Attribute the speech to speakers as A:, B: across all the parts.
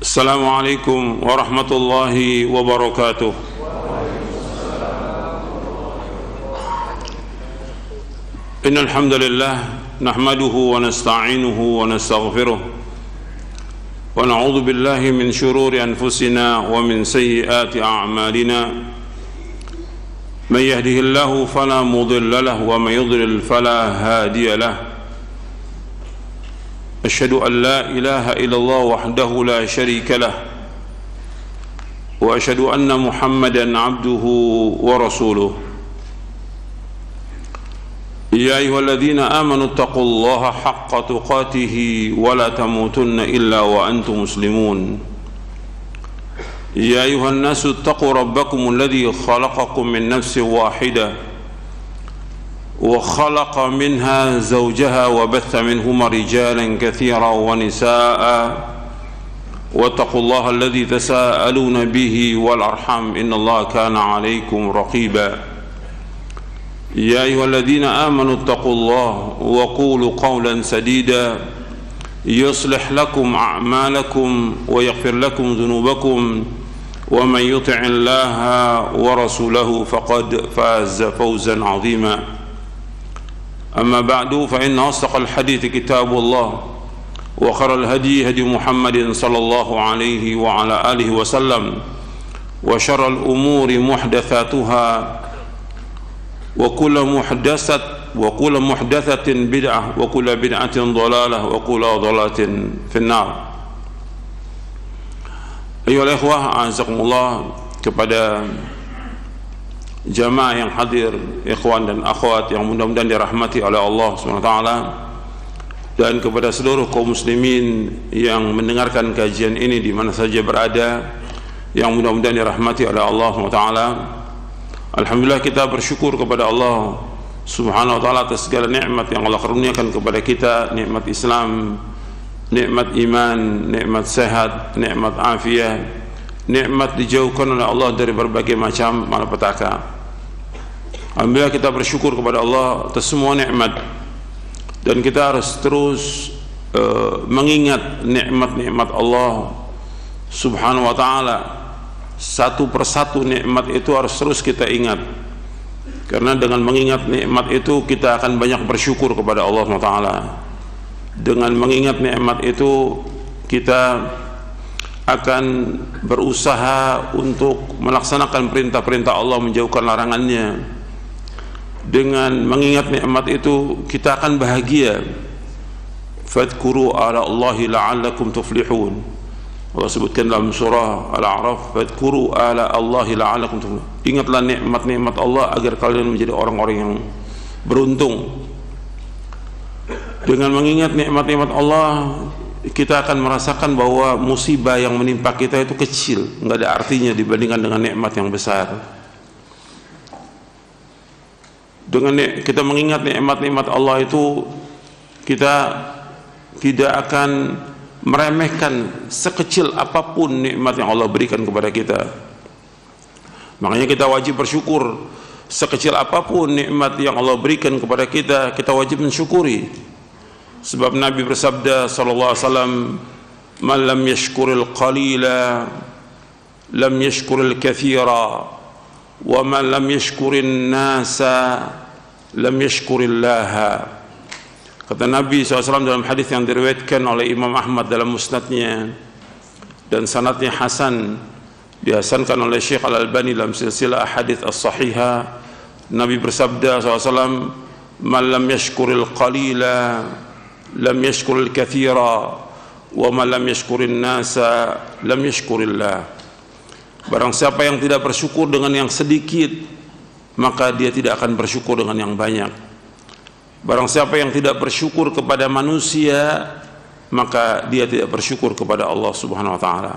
A: Assalamualaikum warahmatullahi wabarakatuh. Innal hamdalillah nahmaduhu wa nasta'inuhu wa nastaghfiruh wa na'udzu billahi min shururi anfusina wa min sayyiati a'malina. Man yahdihillahu fala mudilla lahu wa man yudlil fala hadiya lahu. أشهد أن لا إله إلا الله وحده لا شريك له وأشهد أن محمدا عبده ورسوله يا أيها الذين آمنوا اتقوا الله حق تقاته ولا تموتن إلا وأنتم مسلمون يا أيها الناس اتقوا ربكم الذي خلقكم من نفس واحدة وخلق منها زوجها وبث منهما رجالا كثيرا ونساء واتقوا الله الذي تساءلون به والأرحام إن الله كان عليكم رقيبا يا أيها الذين آمنوا اتقوا الله وقولوا قولا سديدا يصلح لكم أعمالكم ويغفر لكم ذنوبكم ومن يطع الله ورسوله فقد فاز فوزا عظيما أما بعد فإن أصدق الحديث كتاب الله وخير الهدي هدي محمد صلى الله عليه وعلى آله وسلم وشر الأمور محدثاتها وكل محدثة بدعة وكل بدعة ضلالة وكل ضلالة في النار. أيها الإخوة أعزكم الله, kepada jamaah yang hadir, ikhwan dan akhwat yang mudah-mudahan dirahmati oleh Allah SWT, dan kepada seluruh kaum muslimin yang mendengarkan kajian ini di mana saja berada, yang mudah-mudahan dirahmati oleh Allah SWT. Alhamdulillah, kita bersyukur kepada Allah Subhanahu wa ta'ala atas segala nikmat yang Allah karuniakan kepada kita, nikmat Islam, nikmat iman, nikmat sehat, nikmat afiah, nikmat dijauhkan oleh Allah dari berbagai macam malapetaka. Alhamdulillah, kita bersyukur kepada Allah atas semua nikmat, dan kita harus terus mengingat nikmat-nikmat Allah Subhanahu wa ta'ala. Satu persatu nikmat itu harus terus kita ingat, karena dengan mengingat nikmat itu kita akan banyak bersyukur kepada Allah Subhanahu wa ta'ala. Dengan mengingat nikmat itu kita akan berusaha untuk melaksanakan perintah-perintah Allah, menjauhkan larangannya. Dengan mengingat nikmat itu kita akan bahagia. Fadhkuru ala Allahi la'allakum tuflihun. Allah sebutkan dalam surah Al-A'raf, fadhkuru ala Allahi la'allakum tuflihun. Ingatlah nikmat-nikmat Allah agar kalian menjadi orang-orang yang beruntung. Dengan mengingat nikmat-nikmat Allah, kita akan merasakan bahwa musibah yang menimpa kita itu kecil, enggak ada artinya dibandingkan dengan nikmat yang besar. Dengan kita mengingat nikmat-nikmat Allah itu, kita tidak akan meremehkan sekecil apapun nikmat yang Allah berikan kepada kita. Makanya kita wajib bersyukur. Sekecil apapun nikmat yang Allah berikan kepada kita, kita wajib mensyukuri. Sebab Nabi bersabda sallallahu alaihi wasallam, "Man lam yashkuril qalila lam yashkuril katsira, wa man lam yashkurin nasa lam yashkurillaha." Kata Nabi SAW dalam hadis yang diriwayatkan oleh Imam Ahmad dalam musnadnya, dan sanadnya hasan, dihasankan oleh Syekh Al-Albani dalam silsilah hadis as-sahihah. Nabi bersabda SAW, "Man lam yashkuril qalila lam yashkuril katsira, wa man lam yashkurin nasa lam yashkurillah." Barang siapa yang tidak bersyukur dengan yang sedikit, maka dia tidak akan bersyukur dengan yang banyak. Barang siapa yang tidak bersyukur kepada manusia, maka dia tidak bersyukur kepada Allah Subhanahu wa ta'ala.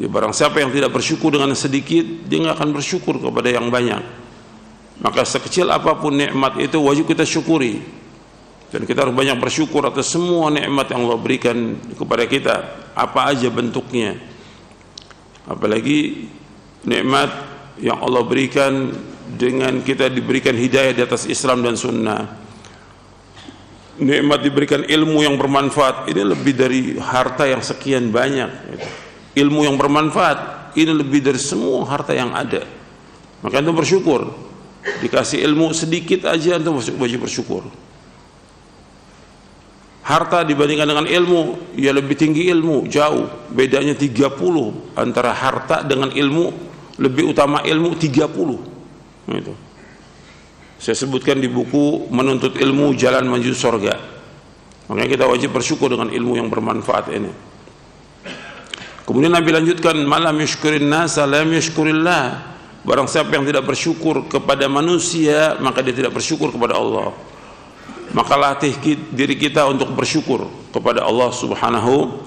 A: Barang siapa yang tidak bersyukur dengan sedikit, dia tidak akan bersyukur kepada yang banyak. Maka sekecil apapun nikmat itu wajib kita syukuri, dan kita harus banyak bersyukur atas semua nikmat yang Allah berikan kepada kita, apa aja bentuknya. Apalagi nikmat yang Allah berikan dengan kita diberikan hidayah di atas Islam dan sunnah. nikmat diberikan ilmu yang bermanfaat, ini lebih dari harta yang sekian banyak. Ilmu yang bermanfaat ini lebih dari semua harta yang ada. Maka antum bersyukur. Dikasih ilmu sedikit aja antum wajib bersyukur. Harta dibandingkan dengan ilmu, ya lebih tinggi ilmu, jauh. Bedanya 30 antara harta dengan ilmu, lebih utama ilmu 30. Itu. Saya sebutkan di buku Menuntut Ilmu Jalan Menuju Surga. Makanya kita wajib bersyukur dengan ilmu yang bermanfaat ini. Kemudian Nabi lanjutkan, malam yashkurin nasa lam yashkurillah. Barang siapa yang tidak bersyukur kepada manusia, maka dia tidak bersyukur kepada Allah. Maka latih diri kita untuk bersyukur kepada Allah Subhanahu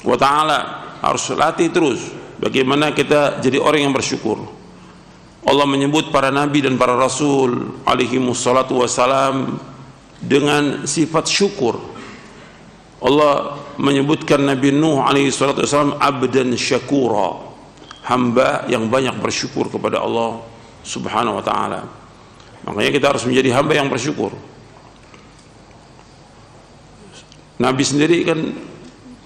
A: wa ta'ala. Harus latih terus bagaimana kita jadi orang yang bersyukur. Allah menyebut para nabi dan para rasul alaihi wassalatu wassalam dengan sifat syukur. Allah menyebutkan Nabi Nuh alaihi salatu wassalam abdan syakura, hamba yang banyak bersyukur kepada Allah Subhanahu wa ta'ala. Makanya kita harus menjadi hamba yang bersyukur. Nabi sendiri kan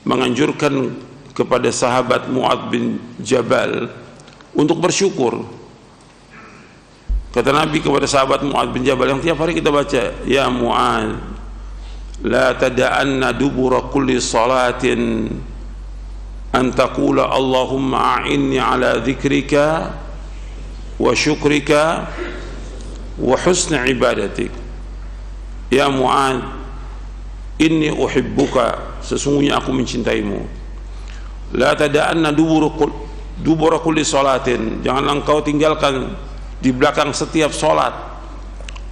A: menganjurkan kepada sahabat Mu'adz bin Jabal untuk bersyukur. Kata Nabi kepada sahabat Mu'adz bin Jabal yang tiap hari kita baca, ya Mu'adz, la tada'anna dubura kulli salatin an taqula Allahumma a'inni ala dzikrika wa syukrika wa husni ibadatik. Ya Mu'adz, inni uhibbuka, sesungguhnya aku mencintaimu. La tada'anna dubura kulli salatin, jangan engkau tinggalkan di belakang setiap solat.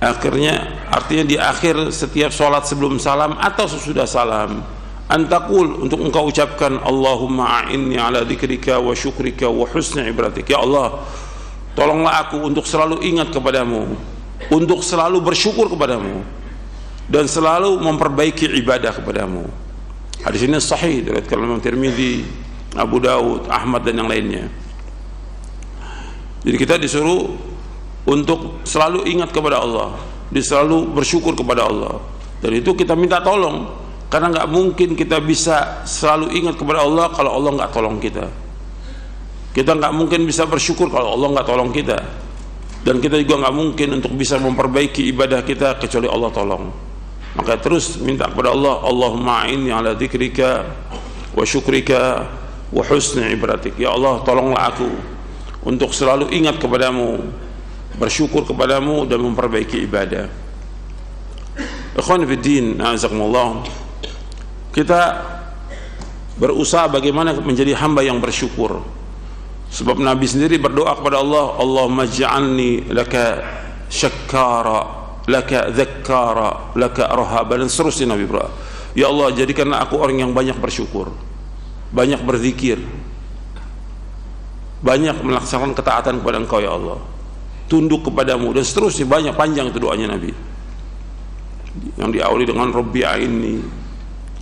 A: Artinya di akhir setiap solat sebelum salam atau sesudah salam, antakul, untuk engkau ucapkan Allahumma a'inni ala dzikrika wa syukrika wa husni ibadatik. Ya Allah, tolonglah aku untuk selalu ingat kepadamu, untuk selalu bersyukur kepadamu, dan selalu memperbaiki ibadah kepadamu. Hadis ini sahih dari Imam Tirmidzi, Abu Daud, Ahmad dan yang lainnya. Jadi kita disuruh untuk selalu ingat kepada Allah, selalu bersyukur kepada Allah. Dan itu kita minta tolong, karena nggak mungkin kita bisa selalu ingat kepada Allah kalau Allah nggak tolong kita. Kita nggak mungkin bisa bersyukur kalau Allah nggak tolong kita. Dan kita juga nggak mungkin untuk bisa memperbaiki ibadah kita kecuali Allah tolong. Maka terus minta kepada Allah, Allahumma a'inni ala dzikrika wa syukrika wa husni ibadatik. Ya Allah, tolonglah aku untuk selalu ingat kepadamu, bersyukur kepadamu, dan memperbaiki ibadah. Ikhwan fiddin, azakumullah, kita berusaha bagaimana menjadi hamba yang bersyukur. Sebab Nabi sendiri berdoa kepada Allah, Allahumma ja'alni laka syakkara, laka dzakkara, laka rahaba, dan seterusnya Nabi berdoa. Ya Allah, jadikanlah aku orang yang banyak bersyukur, banyak berzikir, banyak melaksanakan ketaatan kepada Engkau ya Allah, tunduk kepadamu, dan seterusnya. Banyak, panjang itu doanya Nabi, yang diawali dengan Rabbi a'inni,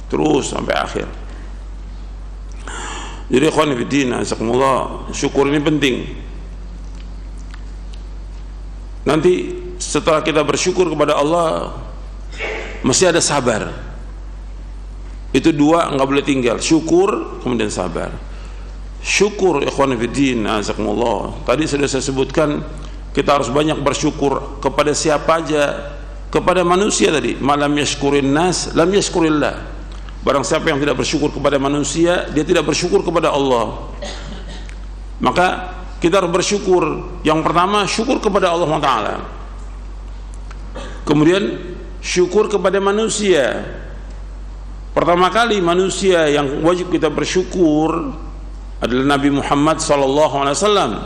A: terus sampai akhir. Jadi ikhwan fillah, azakumullah, syukur ini penting. Nanti setelah kita bersyukur kepada Allah, mesti ada sabar. Itu dua, nggak boleh tinggal, syukur kemudian sabar. Syukur ikhwan fillah, azakumullah, tadi sudah saya sebutkan, kita harus banyak bersyukur kepada siapa aja, kepada manusia tadi. Malam yashkurin nas lam yashkurillah. Barang siapa yang tidak bersyukur kepada manusia, dia tidak bersyukur kepada Allah. Maka kita harus bersyukur. Yang pertama, syukur kepada Allah Ta'ala. Kemudian syukur kepada manusia. Pertama kali manusia yang wajib kita bersyukur adalah Nabi Muhammad SAW,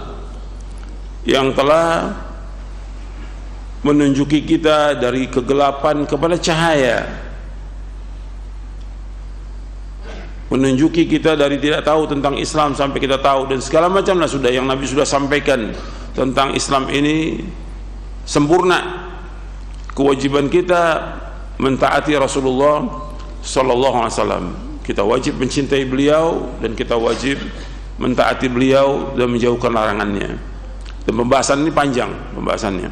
A: yang telah menunjuki kita dari kegelapan kepada cahaya, menunjuki kita dari tidak tahu tentang Islam sampai kita tahu, dan segala macamlah sudah yang Nabi sudah sampaikan tentang Islam ini sempurna. Kewajiban kita mentaati Rasulullah sallallahu alaihi wasallam. Kita wajib mencintai beliau dan kita wajib mentaati beliau dan menjauhkan larangannya. Dan pembahasan ini panjang pembahasannya.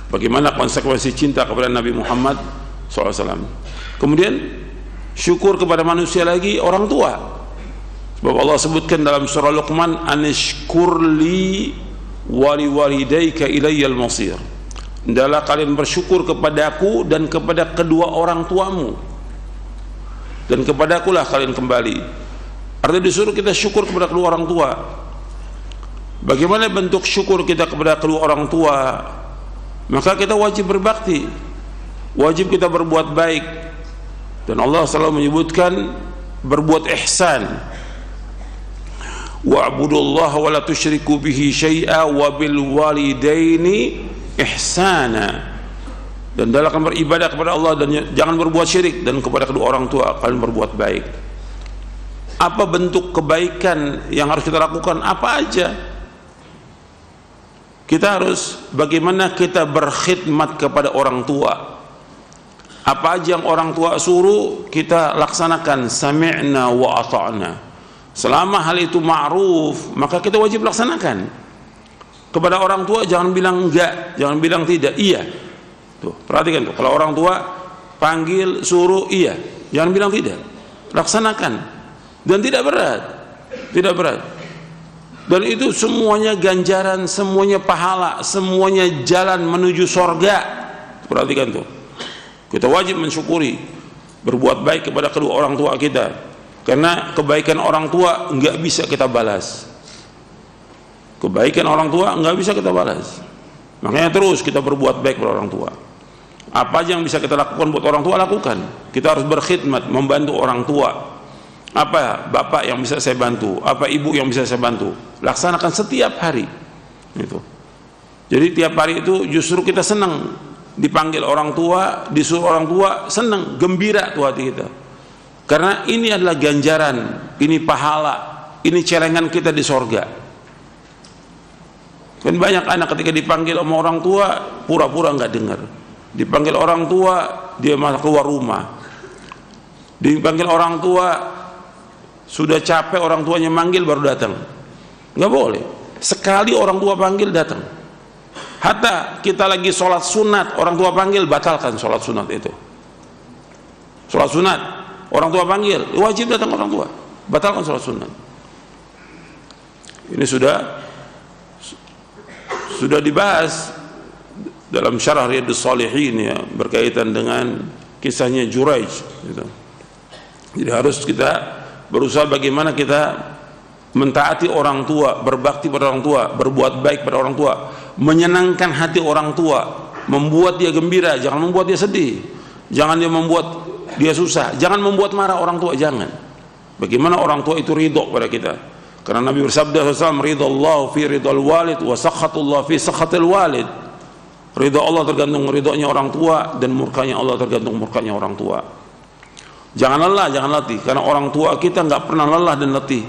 A: Bagaimana konsekuensi cinta kepada Nabi Muhammad SAW. Kemudian syukur kepada manusia lagi orang tua. Sebab Allah sebutkan dalam surah Luqman, anishkurli wali walidayka ilayyal masir. Hendaklah kalian bersyukur kepadaku dan kepada kedua orang tuamu, dan kepadakulah kalian kembali. Artinya disuruh kita syukur kepada kedua orang tua. Bagaimana bentuk syukur kita kepada kedua orang tua? Maka kita wajib berbakti, wajib kita berbuat baik. Dan Allah selalu menyebutkan berbuat ihsan. Wa'budullaha wa la tusyriku bihi syai'a wa bil walidaini ihsana. Dan dalam beribadah kepada Allah dan jangan berbuat syirik, dan kepada kedua orang tua kalian berbuat baik. Apa bentuk kebaikan yang harus kita lakukan? Apa aja? Kita harus bagaimana kita berkhidmat kepada orang tua. Apa aja yang orang tua suruh kita laksanakan, sami'na wa ata'na. Selama hal itu ma'ruf, maka kita wajib laksanakan. Kepada orang tua jangan bilang enggak, jangan bilang tidak, iya. Tuh, perhatikan tuh, kalau orang tua panggil, suruh, iya, jangan bilang tidak. Laksanakan. Dan tidak berat. Tidak berat. Dan itu semuanya ganjaran, semuanya pahala, semuanya jalan menuju sorga. Perhatikan tuh. Kita wajib mensyukuri, berbuat baik kepada kedua orang tua kita, karena kebaikan orang tua nggak bisa kita balas. Kebaikan orang tua nggak bisa kita balas. Makanya terus kita berbuat baik kepada orang tua. Apa aja yang bisa kita lakukan buat orang tua, lakukan. Kita harus berkhidmat, membantu orang tua. Apa bapak yang bisa saya bantu, apa ibu yang bisa saya bantu, laksanakan setiap hari. Gitu. Jadi tiap hari itu justru kita senang dipanggil orang tua, disuruh orang tua, senang, gembira tuh hati kita. Karena ini adalah ganjaran, ini pahala, ini celengan kita di sorga. Kan banyak anak ketika dipanggil sama orang tua pura-pura nggak dengar. Dipanggil orang tua dia malah keluar rumah. Dipanggil orang tua sudah capek orang tuanya manggil baru datang. Nggak boleh. Sekali orang tua panggil datang. Hatta kita lagi sholat sunat, orang tua panggil, batalkan sholat sunat itu. Sholat sunat, orang tua panggil, wajib datang orang tua, batalkan sholat sunat. Ini sudah dibahas dalam syarah Riyadhus Shalihin ya, berkaitan dengan kisahnya Juraij. Gitu. Jadi harus kita berusaha bagaimana kita mentaati orang tua, berbakti pada orang tua, berbuat baik pada orang tua, menyenangkan hati orang tua, membuat dia gembira, jangan membuat dia sedih, jangan dia membuat dia susah, jangan membuat marah orang tua, jangan. Bagaimana orang tua itu ridho pada kita? Karena Nabi bersabda SAW, ridallahu fi ridal walid wa sakhatullah fi sakhatil walid. Ridho Allah tergantung ridhonya orang tua, dan murkanya Allah tergantung murkanya orang tua. Jangan lelah, jangan letih, karena orang tua kita nggak pernah lelah dan letih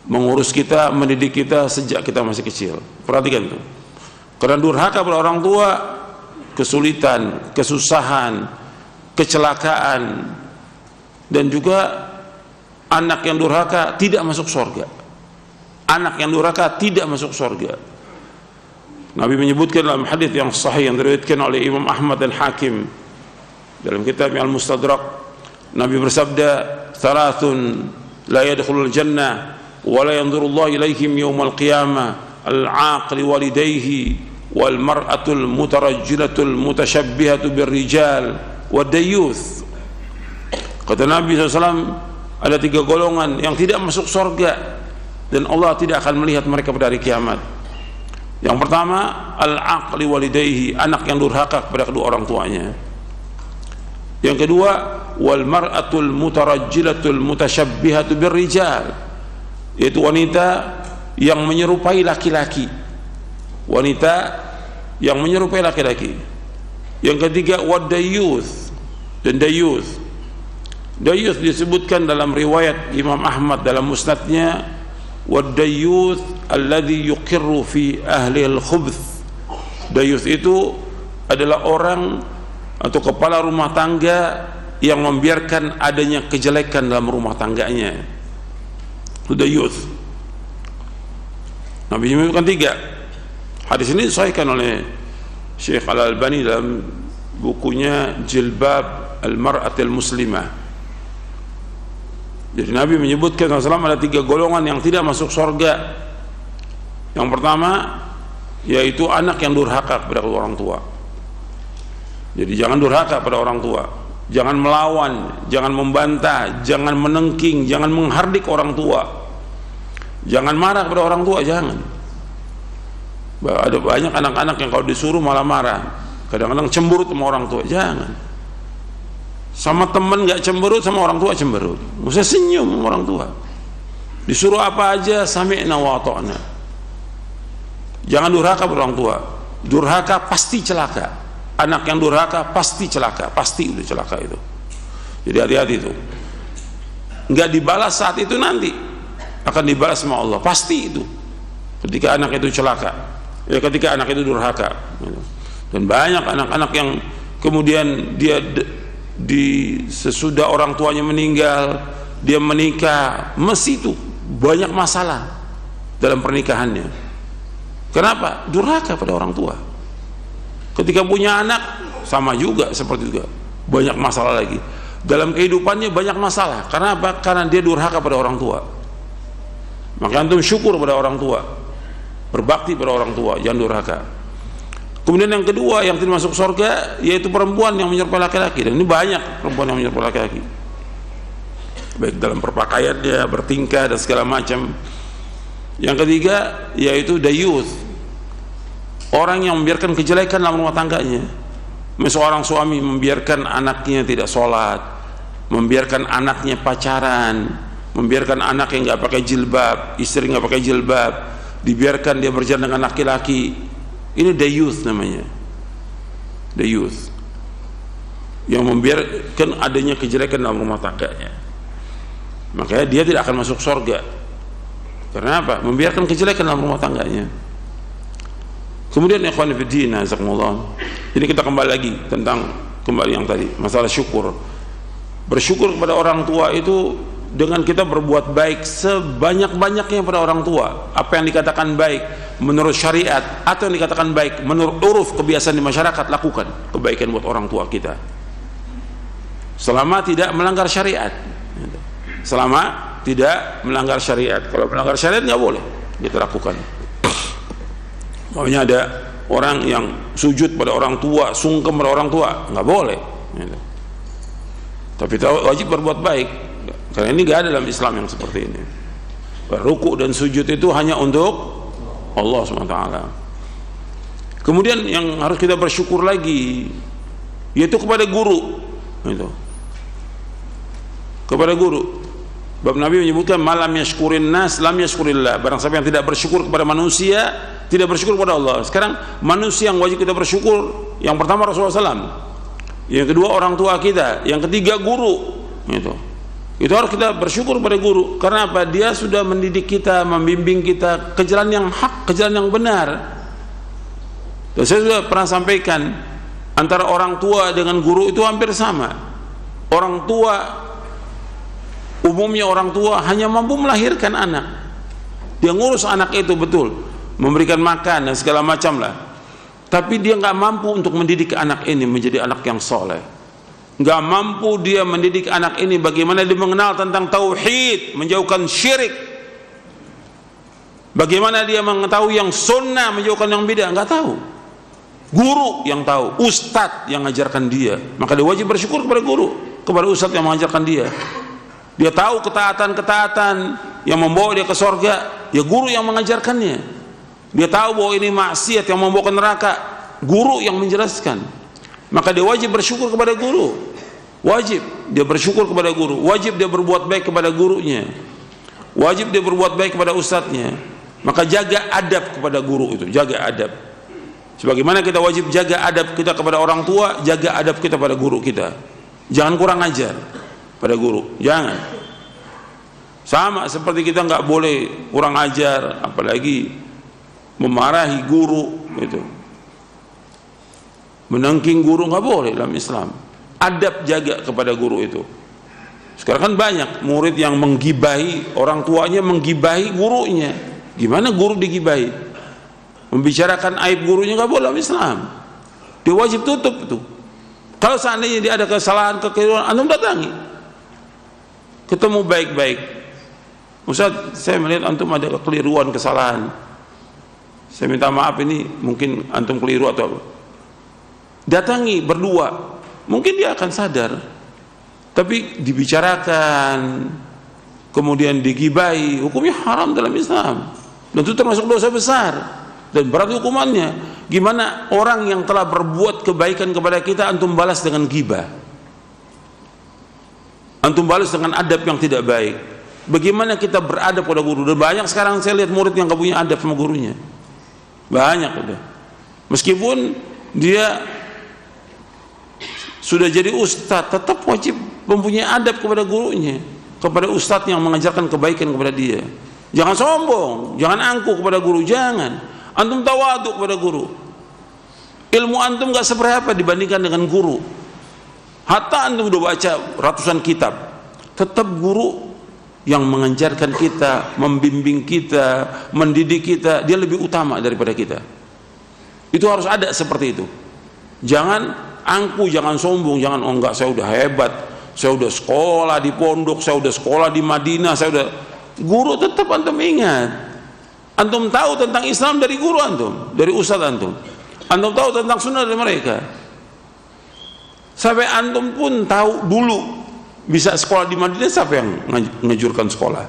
A: mengurus kita, mendidik kita sejak kita masih kecil. Perhatikan itu. Karena durhaka pada orang tua, kesulitan, kesusahan, kecelakaan, dan juga anak yang durhaka tidak masuk surga. Anak yang durhaka tidak masuk surga. Nabi menyebutkan dalam hadis yang sahih yang diriwayatkan oleh Imam Ahmad dan Hakim dalam kitab Al-Mustadrak, Nabi bersabda, "Thalathun la yadkhulul jannah wa la yanzurullahu ilaihim yaumal qiyamah, al-'aqli walidayhi wal mar'atul mutarajjilatul mutasyabbihatu birrijal wad dayyuth." Kata Nabi SAW, ada 3 golongan yang tidak masuk surga dan Allah tidak akan melihat mereka pada hari kiamat. Yang pertama, al-'aqli walidayhi, anak yang durhaka kepada kedua orang tuanya. Yang kedua, wal mar'atul mutarajjilatul mutasyabbihatu birrijal, yaitu wanita yang menyerupai laki-laki. Wanita yang menyerupai laki-laki. Yang ketiga, wad dayyuth, dan dayyuth. Dayyuth disebutkan dalam riwayat Imam Ahmad dalam musnadnya, wad dayyuth alladhi yuqirru fi ahli al-khubth. Dayyuth itu adalah orang atau kepala rumah tangga yang membiarkan adanya kejelekan dalam rumah tangganya. Itu dayyuth. Nabi menyebutkan 3. Hadis ini disahihkan oleh Syekh Al-Albani dalam bukunya Jilbab Al-Mar'atil Muslimah. Jadi Nabi menyebutkan ada 3 golongan yang tidak masuk surga. Yang pertama yaitu anak yang durhaka kepada orang tua. Jadi jangan durhaka pada orang tua, jangan melawan, jangan membantah, jangan menengking, jangan menghardik orang tua, jangan marah kepada orang tua, jangan. Ada banyak anak-anak yang kalau disuruh malah marah, kadang-kadang cemberut sama orang tua, jangan. Sama temen nggak cemberut, sama orang tua cemberut. Mesti senyum sama orang tua. Disuruh apa aja sami'na wa ata'na. Jangan durhaka pada orang tua. Durhaka pasti celaka. Anak yang durhaka pasti celaka, pasti udah celaka itu. Jadi hati-hati itu. Nggak dibalas saat itu, nanti akan dibalas sama Allah, pasti itu. Ketika anak itu celaka, ya ketika anak itu durhaka. Dan banyak anak-anak yang kemudian dia sesudah orang tuanya meninggal, dia menikah, mesti itu banyak masalah dalam pernikahannya. Kenapa? Durhaka pada orang tua. Ketika punya anak sama juga, seperti juga banyak masalah lagi dalam kehidupannya, banyak masalah. Karena apa? Karena dia durhaka pada orang tua. Maka antum syukur pada orang tua, berbakti pada orang tua, jangan durhaka. Kemudian yang kedua yang tidak masuk surga yaitu perempuan yang menyerupai laki-laki. Dan ini banyak perempuan yang menyerupai laki-laki, baik dalam berpakaiannya, bertingkah dan segala macam. Yang ketiga yaitu dayuth, orang yang membiarkan kejelekan dalam rumah tangganya. Seorang suami membiarkan anaknya tidak sholat, membiarkan anaknya pacaran, membiarkan anak yang nggak pakai jilbab, istri nggak pakai jilbab, dibiarkan dia berjalan dengan laki-laki. Ini dayuth namanya, dayuth, yang membiarkan adanya kejelekan dalam rumah tangganya. Makanya dia tidak akan masuk surga. Karena apa? Membiarkan kejelekan dalam rumah tangganya. Kemudian ikhwan fillah, jazakumullah. Ini kita kembali lagi tentang yang tadi, masalah syukur. Bersyukur kepada orang tua itu dengan kita berbuat baik sebanyak-banyaknya pada orang tua. Apa yang dikatakan baik menurut syariat atau yang dikatakan baik menurut uruf kebiasaan di masyarakat, lakukan kebaikan buat orang tua kita selama tidak melanggar syariat. Selama tidak melanggar syariat. Kalau melanggar syariat nggak boleh kita lakukan. Makanya ada orang yang sujud pada orang tua, sungkem pada orang tua, nggak boleh. Tapi wajib berbuat baik. Karena ini gak ada dalam Islam yang seperti ini. Ruku dan sujud itu hanya untuk Allah SWT. Kemudian yang harus kita bersyukur lagi yaitu kepada guru. Gitu. Kepada guru. Bab Nabi menyebutkan malam yashkurin nas lam yashkurillah. Barang siapa yang tidak bersyukur kepada manusia, tidak bersyukur kepada Allah. Sekarang manusia yang wajib kita bersyukur, yang pertama Rasulullah SAW, yang kedua orang tua kita, yang ketiga guru. Gitu. Itu harus kita bersyukur pada guru. Karena apa? Dia sudah mendidik kita, membimbing kita ke jalan yang hak, ke jalan yang benar. Dan saya sudah pernah sampaikan, antara orang tua dengan guru itu hampir sama. Orang tua, umumnya orang tua hanya mampu melahirkan anak. Dia ngurus anak itu betul, memberikan makan dan segala macam lah. Tapi dia nggak mampu untuk mendidik anak ini menjadi anak yang soleh. Nggak mampu dia mendidik anak ini bagaimana dia mengenal tentang tauhid, menjauhkan syirik, bagaimana dia mengetahui yang sunnah, menjauhkan yang bidah. Nggak tahu. Guru yang tahu, ustadz yang mengajarkan dia. Maka dia wajib bersyukur kepada guru, kepada ustadz yang mengajarkan dia. Dia tahu ketaatan-ketaatan yang membawa dia ke surga, ya guru yang mengajarkannya. Dia tahu bahwa ini maksiat yang membawa ke neraka, guru yang menjelaskan. Maka dia wajib bersyukur kepada guru. Wajib dia bersyukur kepada guru. Wajib dia berbuat baik kepada gurunya. Wajib dia berbuat baik kepada ustadznya. Maka jaga adab kepada guru itu, jaga adab. Sebagaimana kita wajib jaga adab kita kepada orang tua, jaga adab kita pada guru kita. Jangan kurang ajar pada guru, jangan. Sama seperti kita nggak boleh kurang ajar, apalagi memarahi guru itu. Menengking guru nggak boleh dalam Islam. Adab jaga kepada guru itu. Sekarang kan banyak murid yang menggibahi orang tuanya, menggibahi gurunya. Gimana guru digibahi? Membicarakan aib gurunya nggak boleh dalam Islam. Dia wajib tutup itu. Kalau seandainya dia ada kesalahan, kekeliruan, antum datangi, ketemu baik-baik. Ustaz, saya melihat antum ada kekeliruan, kesalahan, saya minta maaf, ini mungkin antum keliru atau apa. Datangi berdua, mungkin dia akan sadar. Tapi dibicarakan, kemudian digibai, hukumnya haram dalam Islam, dan itu termasuk dosa besar dan berat hukumannya. Gimana orang yang telah berbuat kebaikan kepada kita antum balas dengan gibah, antum balas dengan adab yang tidak baik? Bagaimana kita beradab pada guru? Dan banyak sekarang saya lihat murid yang gak punya adab sama gurunya, banyak udah. Meskipun dia sudah jadi ustadz, tetap wajib mempunyai adab kepada gurunya, kepada ustadz yang mengajarkan kebaikan kepada dia. Jangan sombong, jangan angkuh kepada guru, jangan. Antum tawaduk kepada guru. Ilmu antum gak seberapa dibandingkan dengan guru. Hatta antum udah baca ratusan kitab, tetap guru yang mengajarkan kita, membimbing kita, mendidik kita, dia lebih utama daripada kita. Itu harus ada seperti itu. Jangan angkuh, jangan sombong, jangan oh enggak saya udah hebat, saya udah sekolah di pondok, saya udah sekolah di Madinah, saya udah. Guru tetap antum ingat. Antum tahu tentang Islam dari guru antum, dari ustaz antum. Antum tahu tentang sunnah dari mereka. Sampai antum pun tahu dulu bisa sekolah di Madinah siapa yang ngajurkan sekolah?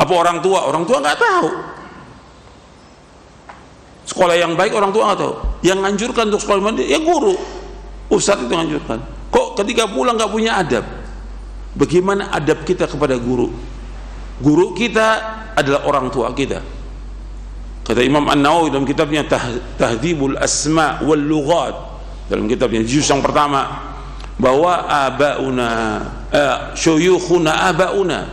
A: Apa orang tua? Orang tua nggak tahu. Sekolah yang baik orang tua nggak tahu. Yang nganjurkan untuk sekolah di Madinah ya guru. Ustadz itu nganjurkan. Kok ketika pulang nggak punya adab? Bagaimana adab kita kepada guru? Guru kita adalah orang tua kita. Kata Imam An-Nawawi dalam kitabnya Tahdhibul Asma' wal Lughat, dalam kitabnya juz yang pertama, bahwa abauna syuyukhuna abauna,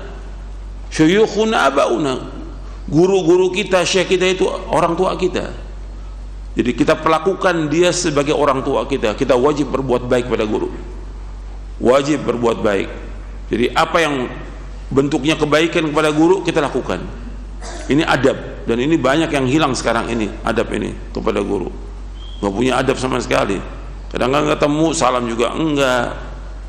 A: guru-guru kita, syekh kita itu orang tua kita. Jadi kita perlakukan dia sebagai orang tua kita. Kita wajib berbuat baik pada guru, wajib berbuat baik. Jadi apa yang bentuknya kebaikan kepada guru kita lakukan. Ini adab, dan ini banyak yang hilang sekarang ini, adab ini kepada guru. Gak punya adab sama sekali. Kadang-kadang ketemu salam juga enggak,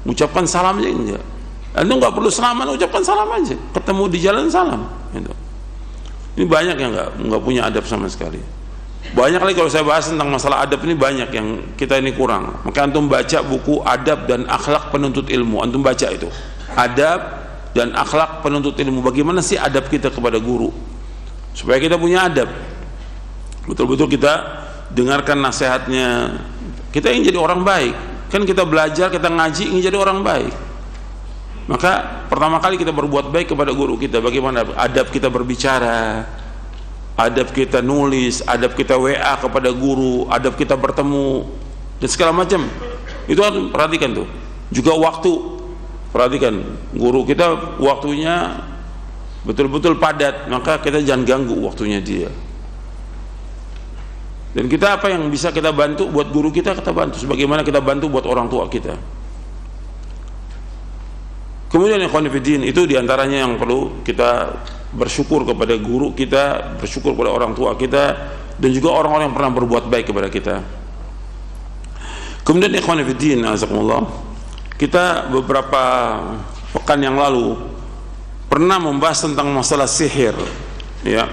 A: ucapkan salam aja enggak. Anda nggak perlu salaman, ucapkan salam aja. Ketemu di jalan salam. Gitu. Ini banyak yang nggak punya adab sama sekali. Banyak lagi kalau saya bahas tentang masalah adab ini, banyak yang kita ini kurang. Maka antum baca buku Adab dan Akhlak Penuntut Ilmu, antum baca itu. Adab dan akhlak penuntut ilmu. Bagaimana sih adab kita kepada guru? Supaya kita punya adab, betul-betul kita dengarkan nasihatnya. Kita ingin jadi orang baik. Kan kita belajar, kita ngaji, ingin jadi orang baik. Maka pertama kali kita berbuat baik kepada guru kita. Bagaimana adab kita berbicara, adab kita nulis, adab kita WA kepada guru, adab kita bertemu, dan segala macam. Itu harus perhatikan tuh. Juga waktu, perhatikan guru kita waktunya betul-betul padat, maka kita jangan ganggu waktunya dia. Dan kita apa yang bisa kita bantu buat guru kita bantu, sebagaimana kita bantu buat orang tua kita. Kemudian ikhwan fillah, itu diantaranya yang perlu kita bersyukur kepada guru kita, bersyukur kepada orang tua kita, dan juga orang-orang yang pernah berbuat baik kepada kita. Kemudian ikhwan fillah, azakumullah, kita beberapa pekan yang lalu pernah membahas tentang masalah sihir, ya.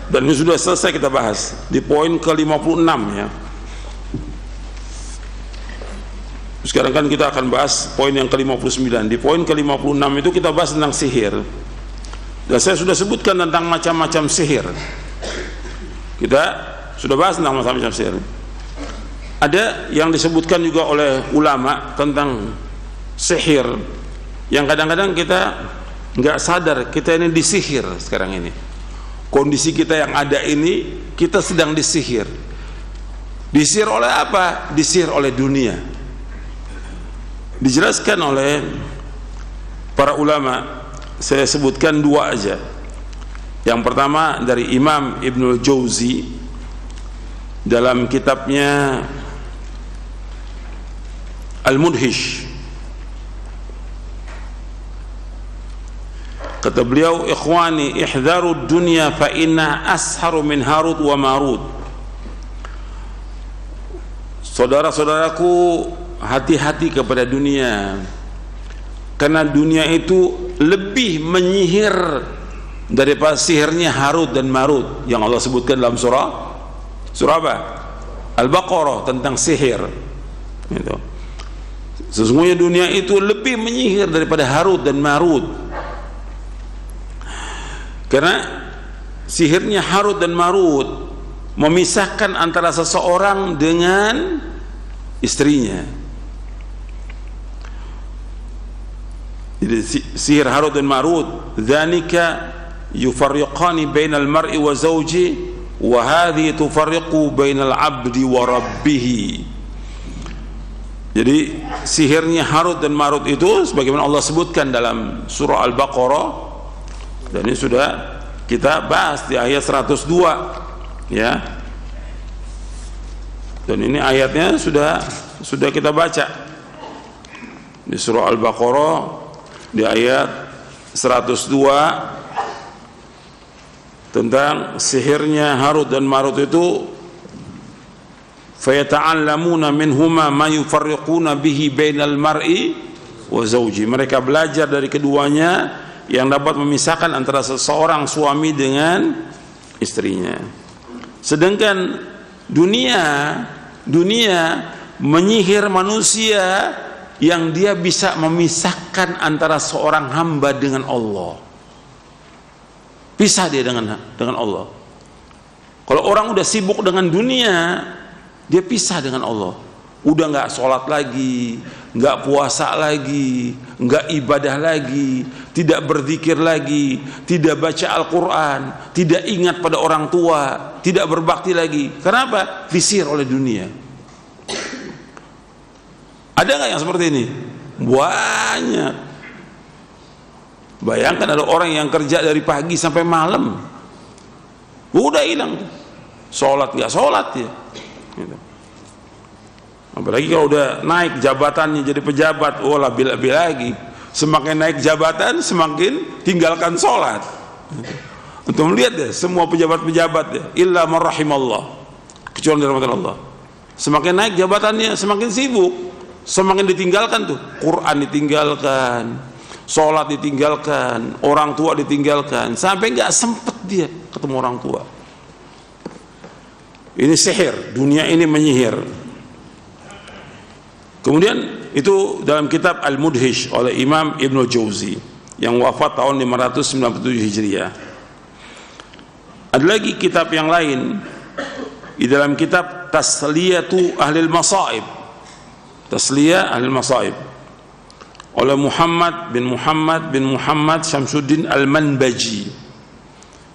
A: Dan ini sudah selesai kita bahas di poin ke-56, ya. Sekarang kan kita akan bahas poin yang ke-59. Di poin ke-56 itu kita bahas tentang sihir. Dan saya sudah sebutkan tentang macam-macam sihir. Kita sudah bahas tentang macam-macam sihir. Ada yang disebutkan juga oleh ulama tentang sihir, yang kadang-kadang kita nggak sadar kita ini disihir sekarang ini. Kondisi kita yang ada ini, kita sedang disihir. Disihir oleh apa? Disihir oleh dunia. Dijelaskan oleh para ulama, saya sebutkan dua aja. Yang pertama dari Imam Ibnul Jauzi dalam kitabnya Al-Mudhish. Kata beliau, ikhwani ihdharu dunya fa inna asharu min Harut wa Marut. Saudara-saudaraku, hati-hati kepada dunia, karena dunia itu lebih menyihir daripada sihirnya Harut dan Marut yang Allah sebutkan dalam surah apa? Al-Baqarah, tentang sihir. Itu. Sesungguhnya dunia itu lebih menyihir daripada Harut dan Marut, karena sihirnya Harut dan Marut memisahkan antara seseorang dengan istrinya. Jadi sihir Harut dan Marut, dzalika yufarriqani bainal mar'i wa zawji wa hadhihi tufarriqu bainal 'abdi wa rabbih. Jadi sihirnya Harut dan Marut itu sebagaimana Allah sebutkan dalam surah Al-Baqarah, dan ini sudah kita bahas di ayat 102, ya. Dan ini ayatnya sudah kita baca di surah Al-Baqarah di ayat 102 tentang sihirnya Harut dan Marut itu. Fayata'allamuna minhuma ma yufarriquna bihi bainal mar'i wa zawji. Mereka belajar dari keduanya yang dapat memisahkan antara seseorang suami dengan istrinya. Sedangkan dunia menyihir manusia yang dia bisa memisahkan antara seorang hamba dengan Allah. Pisah dia dengan Allah. Kalau orang udah sibuk dengan dunia, dia pisah dengan Allah. Udah nggak sholat lagi, nggak puasa lagi, nggak ibadah lagi, tidak berzikir lagi, tidak baca Al-Quran, tidak ingat pada orang tua, tidak berbakti lagi. Kenapa? Disihir oleh dunia. Ada nggak yang seperti ini? Banyak. Bayangkan ada orang yang kerja dari pagi sampai malam, udah hilang, sholat nggak sholat ya. Gitu. Apalagi kalau udah naik jabatannya jadi pejabat, oh lebih lagi. Semakin naik jabatan, semakin tinggalkan sholat. Untuk melihat deh, semua pejabat-pejabat deh, illa man rahimallah, kecuali dari rahmat Allah. Semakin naik jabatannya, semakin sibuk, semakin ditinggalkan tuh. Quran ditinggalkan, sholat ditinggalkan, orang tua ditinggalkan, sampai nggak sempet dia ketemu orang tua. Ini sihir, dunia ini menyihir. Kemudian itu dalam kitab Al-Mudhish oleh Imam Ibnu Jauzi yang wafat tahun 597 Hijriah. Ada lagi kitab yang lain di dalam kitab Tasliyatu Ahlil Masaib, Tasliyah Ahlil Masaib oleh Muhammad bin Muhammad Syamsuddin Al-Manbaji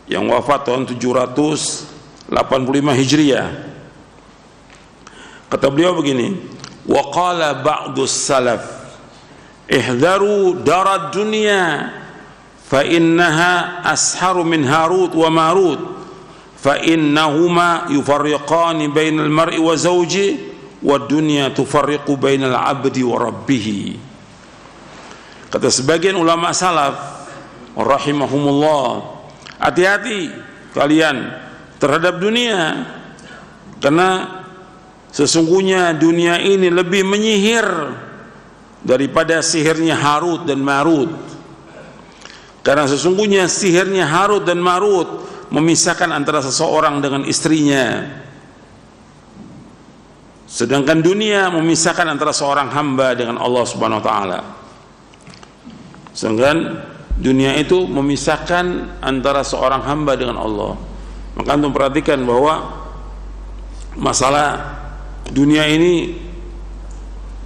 A: yang wafat tahun 785 Hijriah. Kata beliau begini, wa qala ba'dus salaf ihdharu darad dunya fa innaha asharu min Harut wa Marut fa innahuma yufarriqani bainal mar'i wa zawji wa dunya tufarriqu bainal 'abdi wa rabbih. Kata sebagian ulama salaf rahimahumullah, hati-hati kalian terhadap dunia, karena sesungguhnya dunia ini lebih menyihir daripada sihirnya Harut dan Marut. Karena sesungguhnya sihirnya Harut dan Marut memisahkan antara seseorang dengan istrinya, sedangkan dunia memisahkan antara seorang hamba dengan Allah Subhanahu wa taala. Sedangkan dunia itu memisahkan antara seorang hamba dengan Allah. Maka antum perhatikan bahwa masalah dunia ini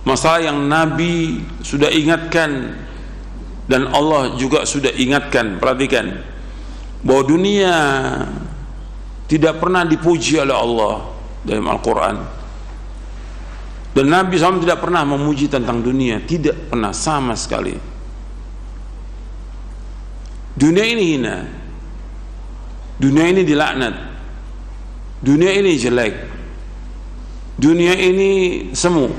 A: masalah yang Nabi sudah ingatkan dan Allah juga sudah ingatkan. Perhatikan bahwa dunia tidak pernah dipuji oleh Allah dalam Al-Quran, dan Nabi SAW tidak pernah memuji tentang dunia, tidak pernah sama sekali. Dunia ini hina, dunia ini dilaknat, dunia ini jelek, dunia ini semu,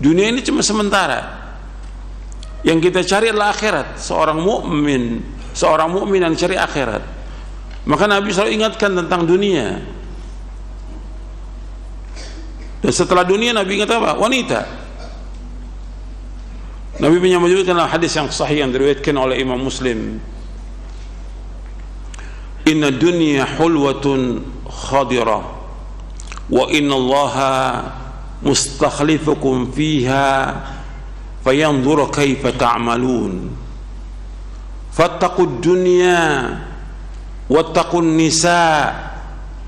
A: dunia ini cuma sementara. Yang kita cari adalah akhirat. Seorang mukmin yang cari akhirat. Maka Nabi selalu ingatkan tentang dunia. Dan setelah dunia Nabi ingat apa? Wanita. Nabi menyebutkan dalam hadis yang sahih yang diriwayatkan oleh Imam Muslim, inna dunya hulwatun khadira wa inna Allaha mustakhlifukum fiha fayanzur kaifa ta'malun fattaqud dunya wattaqun nisa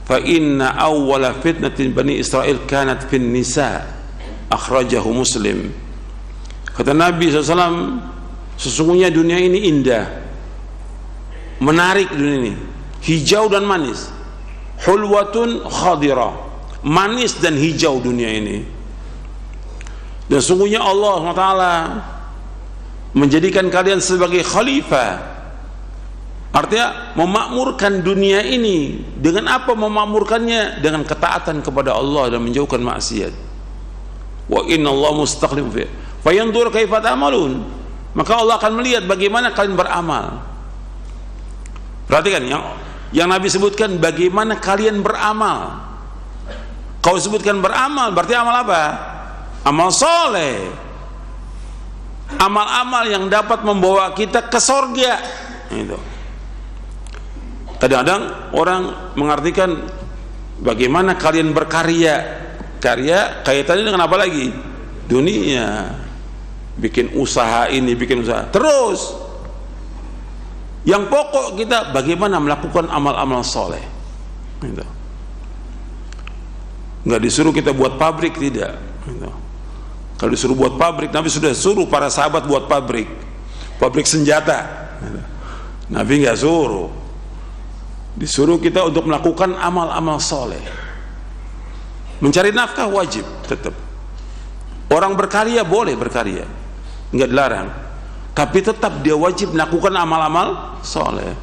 A: fa inna awwala fitnatin bani Israel kanat fin nisa, akhrajahu Muslim. Kata Nabi SAW, sesungguhnya dunia ini indah, menarik dunia ini, hijau dan manis, hulwatun khadira, manis dan hijau dunia ini. Dan sungguhnya Allah SWT menjadikan kalian sebagai khalifah. Artinya memakmurkan dunia ini. Dengan apa memakmurkannya? Dengan ketaatan kepada Allah dan menjauhkan maksiat. Wa inna Allah mustaqlim fi fayanzur kaifa ta'malun. Maka Allah akan melihat bagaimana kalian beramal. Perhatikan yang Nabi sebutkan, bagaimana kalian beramal. Kau sebutkan beramal, berarti amal apa? Amal soleh, amal-amal yang dapat membawa kita ke surga. Itu. Kadang-kadang orang mengartikan bagaimana kalian berkarya. Karya kaitannya dengan apa lagi? Dunia. Bikin usaha ini, bikin usaha. Terus yang pokok kita bagaimana melakukan amal-amal soleh. Gitu. Nggak disuruh kita buat pabrik, tidak. Gitu. Kalau disuruh buat pabrik, Nabi sudah suruh para sahabat buat pabrik senjata. Gitu. Nabi nggak suruh. Disuruh kita untuk melakukan amal-amal soleh. Mencari nafkah wajib tetap. Orang berkarya boleh berkarya, nggak dilarang. Tapi tetap dia wajib melakukan amal-amal soleh.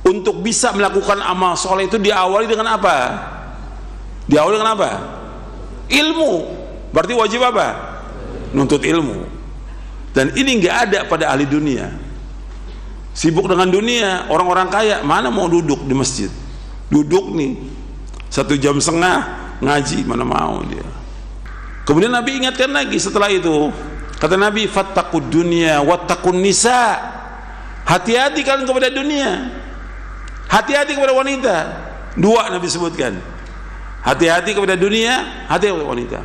A: Untuk bisa melakukan amal soleh itu diawali dengan apa? Diawali dengan apa? Ilmu. Berarti wajib apa? Nuntut ilmu. Dan ini nggak ada pada ahli dunia. Sibuk dengan dunia, orang-orang kaya mana mau duduk di masjid? Duduk nih 1,5 jam ngaji, mana mau dia. Kemudian Nabi ingatkan lagi setelah itu, kata Nabi, fattaqud dunya wattaqun nisa. Hati-hati kalian kepada dunia, hati-hati kepada wanita. Dua Nabi sebutkan, hati-hati kepada dunia, hati-hati kepada wanita.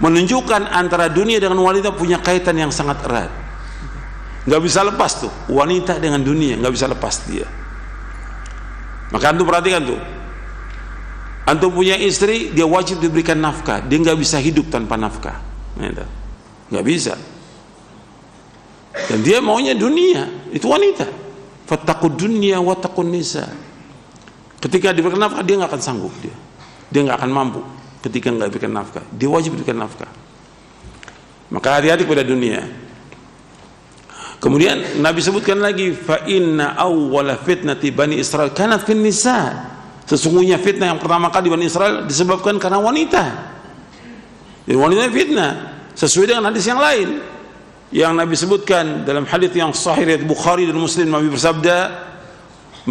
A: Menunjukkan antara dunia dengan wanita punya kaitan yang sangat erat. Nggak bisa lepas tuh wanita dengan dunia, nggak bisa lepas dia. Maka antum perhatikan tuh, antum punya istri, dia wajib diberikan nafkah. Dia nggak bisa hidup tanpa nafkah, nggak bisa. Dan dia maunya dunia, itu wanita. Fattaqud dunya wattaqun nisa. Ketika diberikan nafkah, dia nggak akan sanggup, dia nggak akan mampu. Ketika nggak diberikan nafkah, dia wajib diberikan nafkah. Maka hati-hati pada dunia. Kemudian Nabi sebutkan lagi, fa inna awwala fitnati bani Israil kanat fin nisa. Sesungguhnya fitnah yang pertama kali Bani Israel disebabkan karena wanita. Jadi wanita fitnah sesuai dengan hadis yang lain yang Nabi sebutkan dalam hadis yang sahih riwayat Bukhari dan Muslim. Nabi bersabda,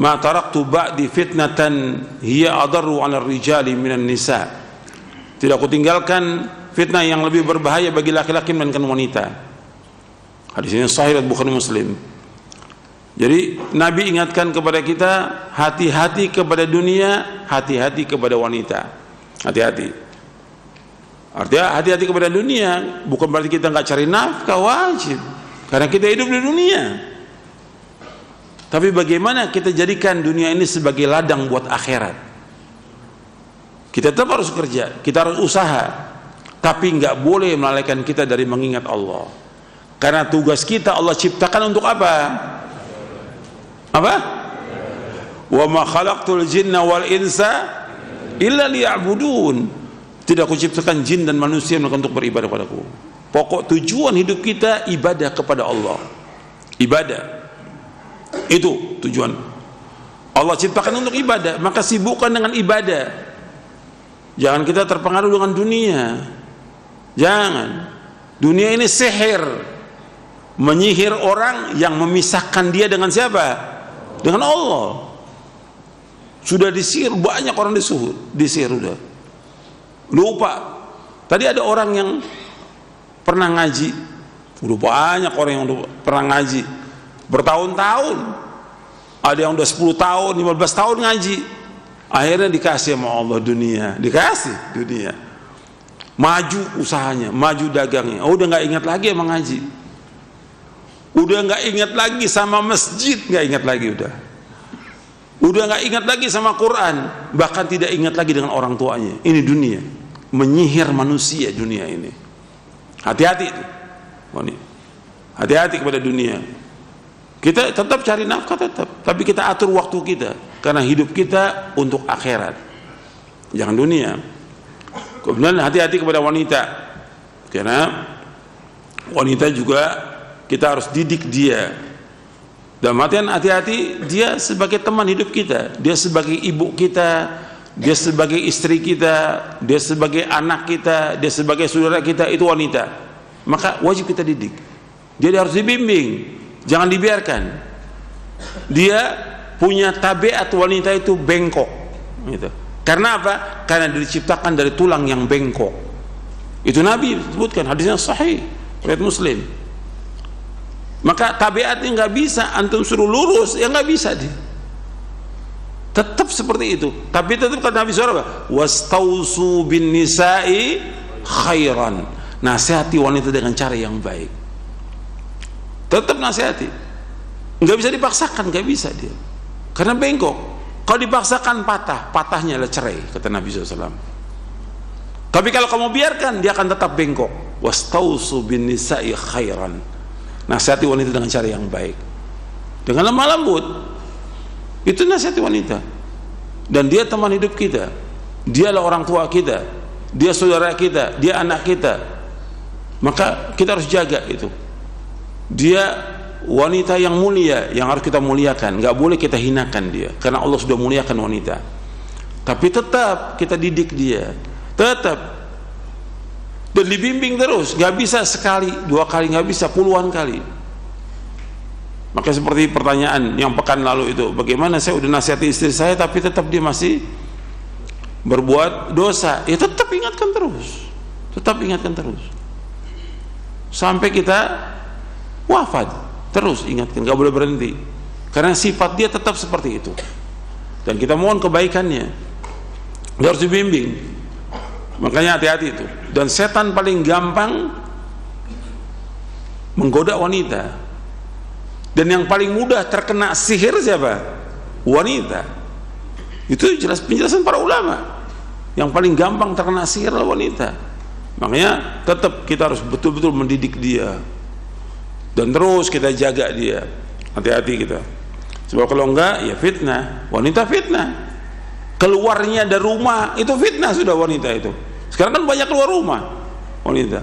A: ma taraktu ba'di fitnatan hiya adarru 'ala rijali minan nisa. Tidak aku tinggalkan fitnah yang lebih berbahaya bagi laki-laki melainkan wanita. Hadis ini sahih riwayat Bukhari Muslim. Jadi Nabi ingatkan kepada kita, hati-hati kepada dunia, hati-hati kepada wanita. Hati-hati. Artinya hati-hati kepada dunia bukan berarti kita nggak cari nafkah, wajib. Karena kita hidup di dunia. Tapi bagaimana kita jadikan dunia ini sebagai ladang buat akhirat? Kita tetap harus kerja, kita harus usaha. Tapi nggak boleh melalaikan kita dari mengingat Allah. Karena tugas kita Allah ciptakan untuk apa? Apa? Wa ma khalaqtul jinna wal insa illa liya'budun. Tidak aku ciptakan jin dan manusia melainkan untuk beribadah padaku. Pokok tujuan hidup kita ibadah kepada Allah. Ibadah. Itu tujuan. Allah ciptakan untuk ibadah, maka sibukkan dengan ibadah. Jangan kita terpengaruh dengan dunia. Jangan. Dunia ini sihir. Menyihir orang yang memisahkan dia dengan siapa? Dengan Allah. Sudah disihir, banyak orang disihir udah. Lupa. Tadi ada orang yang pernah ngaji, udah banyak orang yang udah pernah ngaji bertahun-tahun, ada yang udah 10 tahun, 15 tahun ngaji, akhirnya dikasih sama Allah dunia, dikasih dunia, maju usahanya, maju dagangnya, udah nggak ingat lagi sama ngaji, udah nggak ingat lagi sama masjid, nggak ingat lagi, udah nggak ingat lagi sama Quran, bahkan tidak ingat lagi dengan orang tuanya. Ini dunia menyihir manusia, dunia ini. Hati-hati itu, hati-hati kepada dunia. Kita tetap cari nafkah tetap, tapi kita atur waktu kita, karena hidup kita untuk akhirat, jangan dunia. Kemudian hati-hati kepada wanita, karena wanita juga kita harus didik dia. Dalam artian hati-hati, dia sebagai teman hidup kita, dia sebagai ibu kita, dia sebagai istri kita, dia sebagai anak kita, dia sebagai saudara kita, itu wanita. Maka wajib kita didik. Dia harus dibimbing, jangan dibiarkan. Dia punya tabiat wanita itu bengkok, gitu. Karena apa? Karena diciptakan dari tulang yang bengkok. Itu Nabi sebutkan, hadisnya sahih, riwayat Muslim. Maka tabiatnya nggak bisa antum suruh lurus, ya nggak bisa dia. Tetap seperti itu. Tapi tetap kata Nabi SAW, wastausu bin nisa'i khairan. Nasihati wanita dengan cara yang baik. Tetap nasihati. Nggak bisa dipaksakan, nggak bisa dia. Karena bengkok. Kalau dipaksakan patahnya adalah cerai, kata Nabi SAW. Tapi kalau kamu biarkan, dia akan tetap bengkok. Wastausu bin nisa'i khairan. Nasihati wanita dengan cara yang baik, dengan lemah lembut. Itu nasihati wanita. Dan dia teman hidup kita, dialah orang tua kita, dia saudara kita, dia anak kita. Maka kita harus jaga itu. Dia wanita yang mulia, yang harus kita muliakan. Gak boleh kita hinakan dia, karena Allah sudah muliakan wanita. Tapi tetap kita didik dia, tetap, dan dibimbing terus. Gak bisa sekali, 2 kali, gak bisa puluhan kali. Maka seperti pertanyaan yang pekan lalu itu, bagaimana saya udah nasihati istri saya tapi tetap dia masih berbuat dosa? Ya tetap ingatkan terus, tetap ingatkan terus, sampai kita wafat. Terus ingatkan, gak boleh berhenti, karena sifat dia tetap seperti itu. Dan kita mohon kebaikannya, dia harus dibimbing. Makanya hati-hati itu. Dan setan paling gampang menggoda wanita, dan yang paling mudah terkena sihir siapa? Wanita. Itu jelas penjelasan para ulama. Yang paling gampang terkena sihir adalah wanita. Makanya tetap kita harus betul-betul mendidik dia, dan terus kita jaga dia. Hati-hati kita. Sebab kalau enggak, ya fitnah. Wanita fitnah. Keluarnya dari rumah itu fitnah sudah wanita itu. Sekarang kan banyak keluar rumah wanita,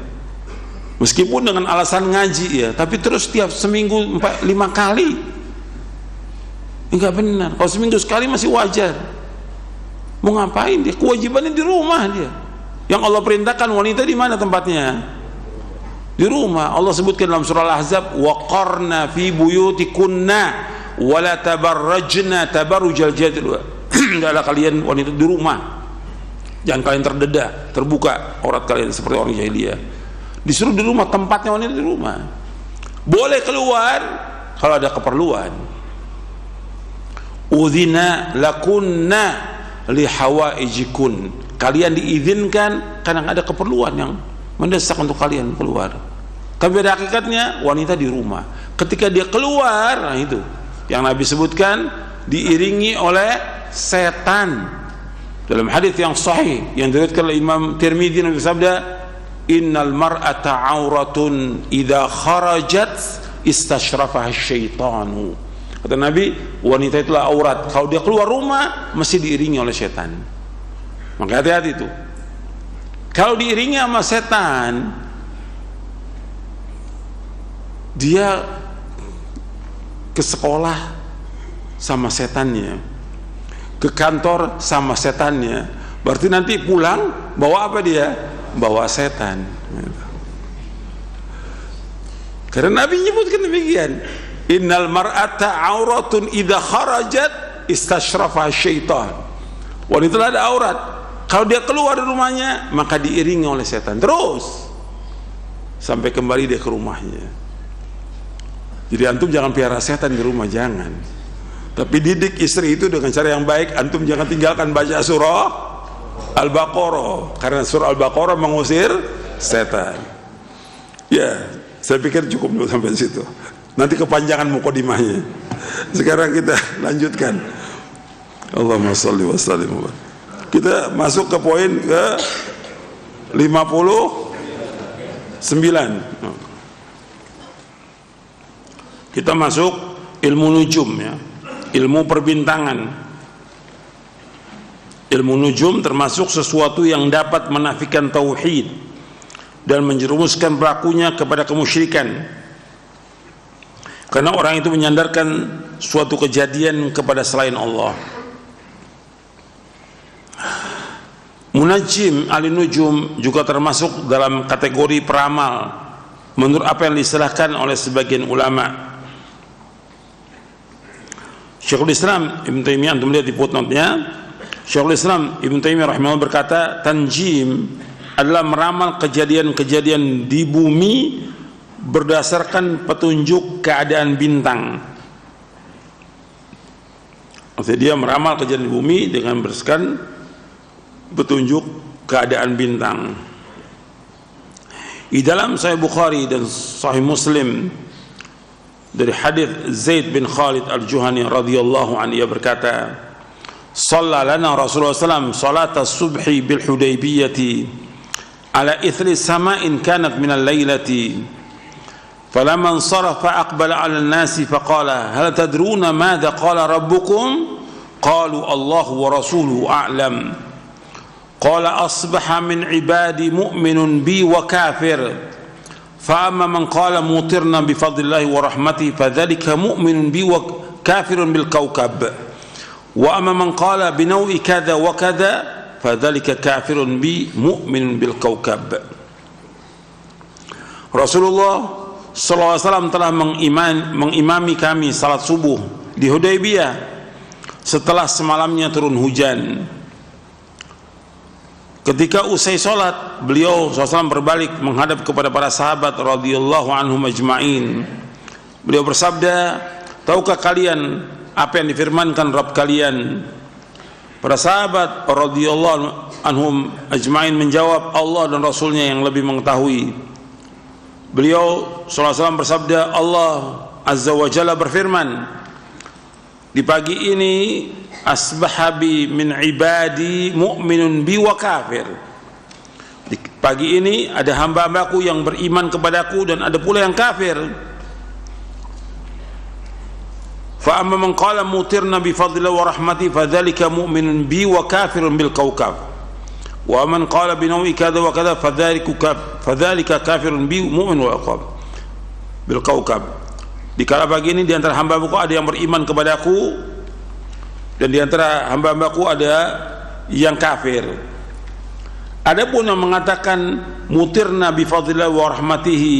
A: meskipun dengan alasan ngaji ya, tapi terus tiap seminggu 4-5 kali. Enggak benar. Kalau seminggu sekali masih wajar. Mau ngapain dia? Kewajibannya di rumah dia. Yang Allah perintahkan wanita di mana tempatnya? Di rumah. Allah sebutkan dalam surah Al-Ahzab, waqarna fi buyutikunna wala tabarrajna tabarrujal jahiliyah. Adalah kalian wanita di rumah, jangan kalian terdedah, terbuka aurat kalian seperti orang jahiliyah. Disuruh di rumah, tempatnya wanita di rumah. Boleh keluar kalau ada keperluan. Udzina lakunna lihawaijikun. Kalian diizinkan karena ada keperluan yang mendesak untuk kalian keluar. Tapi pada hakikatnya wanita di rumah. Ketika dia keluar, nah itu yang Nabi sebutkan, diiringi oleh setan. Dalam hadis yang sahih yang diriwayatkan oleh Imam Tirmidzi, Nabi bersabda, innal mar'ata auratun idza kharajat istashrafaha syaitanu. Kata Nabi, wanita itulah aurat, kalau dia keluar rumah mesti diiringi oleh setan. Maka hati-hati itu. Kalau diiringi sama setan, dia ke sekolah sama setannya, ke kantor sama setannya, berarti nanti pulang bawa apa dia? Bawa setan. Karena Nabi menyebutkan demikian, innal mar'ata auratun idza kharajat istashrafa syaitan. Wanita ada aurat, Kalau dia keluar dari rumahnya, maka diiringi oleh setan terus sampai kembali dia ke rumahnya. Jadi antum jangan piara setan di rumah, jangan. Tapi didik istri itu dengan cara yang baik. Antum jangan tinggalkan baca surah Al-Baqarah, karena surah Al-Baqarah mengusir setan. Ya, saya pikir cukup dulu sampai situ. Nanti kepanjangan mukadimahnya. Sekarang kita lanjutkan. Allahumma shalli wa sallim. Kita masuk ke poin ke 59. Kita masuk ilmu nujum, ya, ilmu perbintangan. Ilmu nujum termasuk sesuatu yang dapat menafikan tauhid dan menjerumuskan pelakunya kepada kemusyrikan, karena orang itu menyandarkan suatu kejadian kepada selain Allah. Munajjim ahli nujum juga termasuk dalam kategori peramal menurut apa yang diistilahkan oleh sebagian ulama. Syekhul Islam Ibn Taimiyah, antum lihat di footnote-nya, Syekhul Islam Ibn Taimiyah rahimahullah berkata, tanjim adalah meramal kejadian-kejadian di bumi berdasarkan petunjuk keadaan bintang. Maksudnya dia meramal kejadian di bumi dengan berdasarkan petunjuk keadaan bintang. Di dalam Sahih Bukhari dan Sahih Muslim dari hadis Zaid bin Khalid Al-Juhani radhiyallahu anhu, ia berkata, "Shalla lana Rasulullah sallallahu alaihi wasallam salat as-subhi bil Hudaybiyah ala ithri sama'in kanat min al-lailati falamma insarafa aqbala 'ala an-nasi faqala hal tadruna madha qala rabbukum qalu Allahu wa rasuluhu a'lam qala asbaha min ibadi mu'minun bi wa kafir fa amma man qala mutirna bi fadlillahi wa rahmatihi fadhalika mu'minun bi wa kafirun bil kawkab wa amma man qala bi naw'i kadha wa kadha fadhalika kafirun bi mu'minun bil kawkab." Rasulullah sallallahu alaihi wasallam telah mengimami kami salat subuh di Hudaybiyah setelah semalamnya turun hujan. Ketika usai sholat, beliau SAW berbalik menghadap kepada para sahabat radhiyallahu anhum ajma'in. Beliau bersabda, "Tahukah kalian apa yang difirmankan Rabb kalian?" Para sahabat radhiyallahu anhum ajma'in menjawab, "Allah dan Rasulnya yang lebih mengetahui." Beliau SAW bersabda, "Allah Azza wa Jalla berfirman, di pagi ini asbahabi min ibadi mu'minun bi wa kafir." Di pagi ini ada hamba-hambaku yang beriman kepadaku dan ada pula yang kafir. Fa amma man qala mutirna bi fadlillahi wa rahmatihi fadzalika mu'minun bi wa kafirun bil kawkab wa man qala bi nawi kadza wa kadza fadzalika kafirun bi mu'min wa aqab bil kawkab. Di kala pagi ini di antara hamba-hambaku ada yang beriman kepadaku dan di antara hamba-hambaku ada yang kafir. Adapun yang mengatakan mutirna bi fadlillahi wa rahmatihi,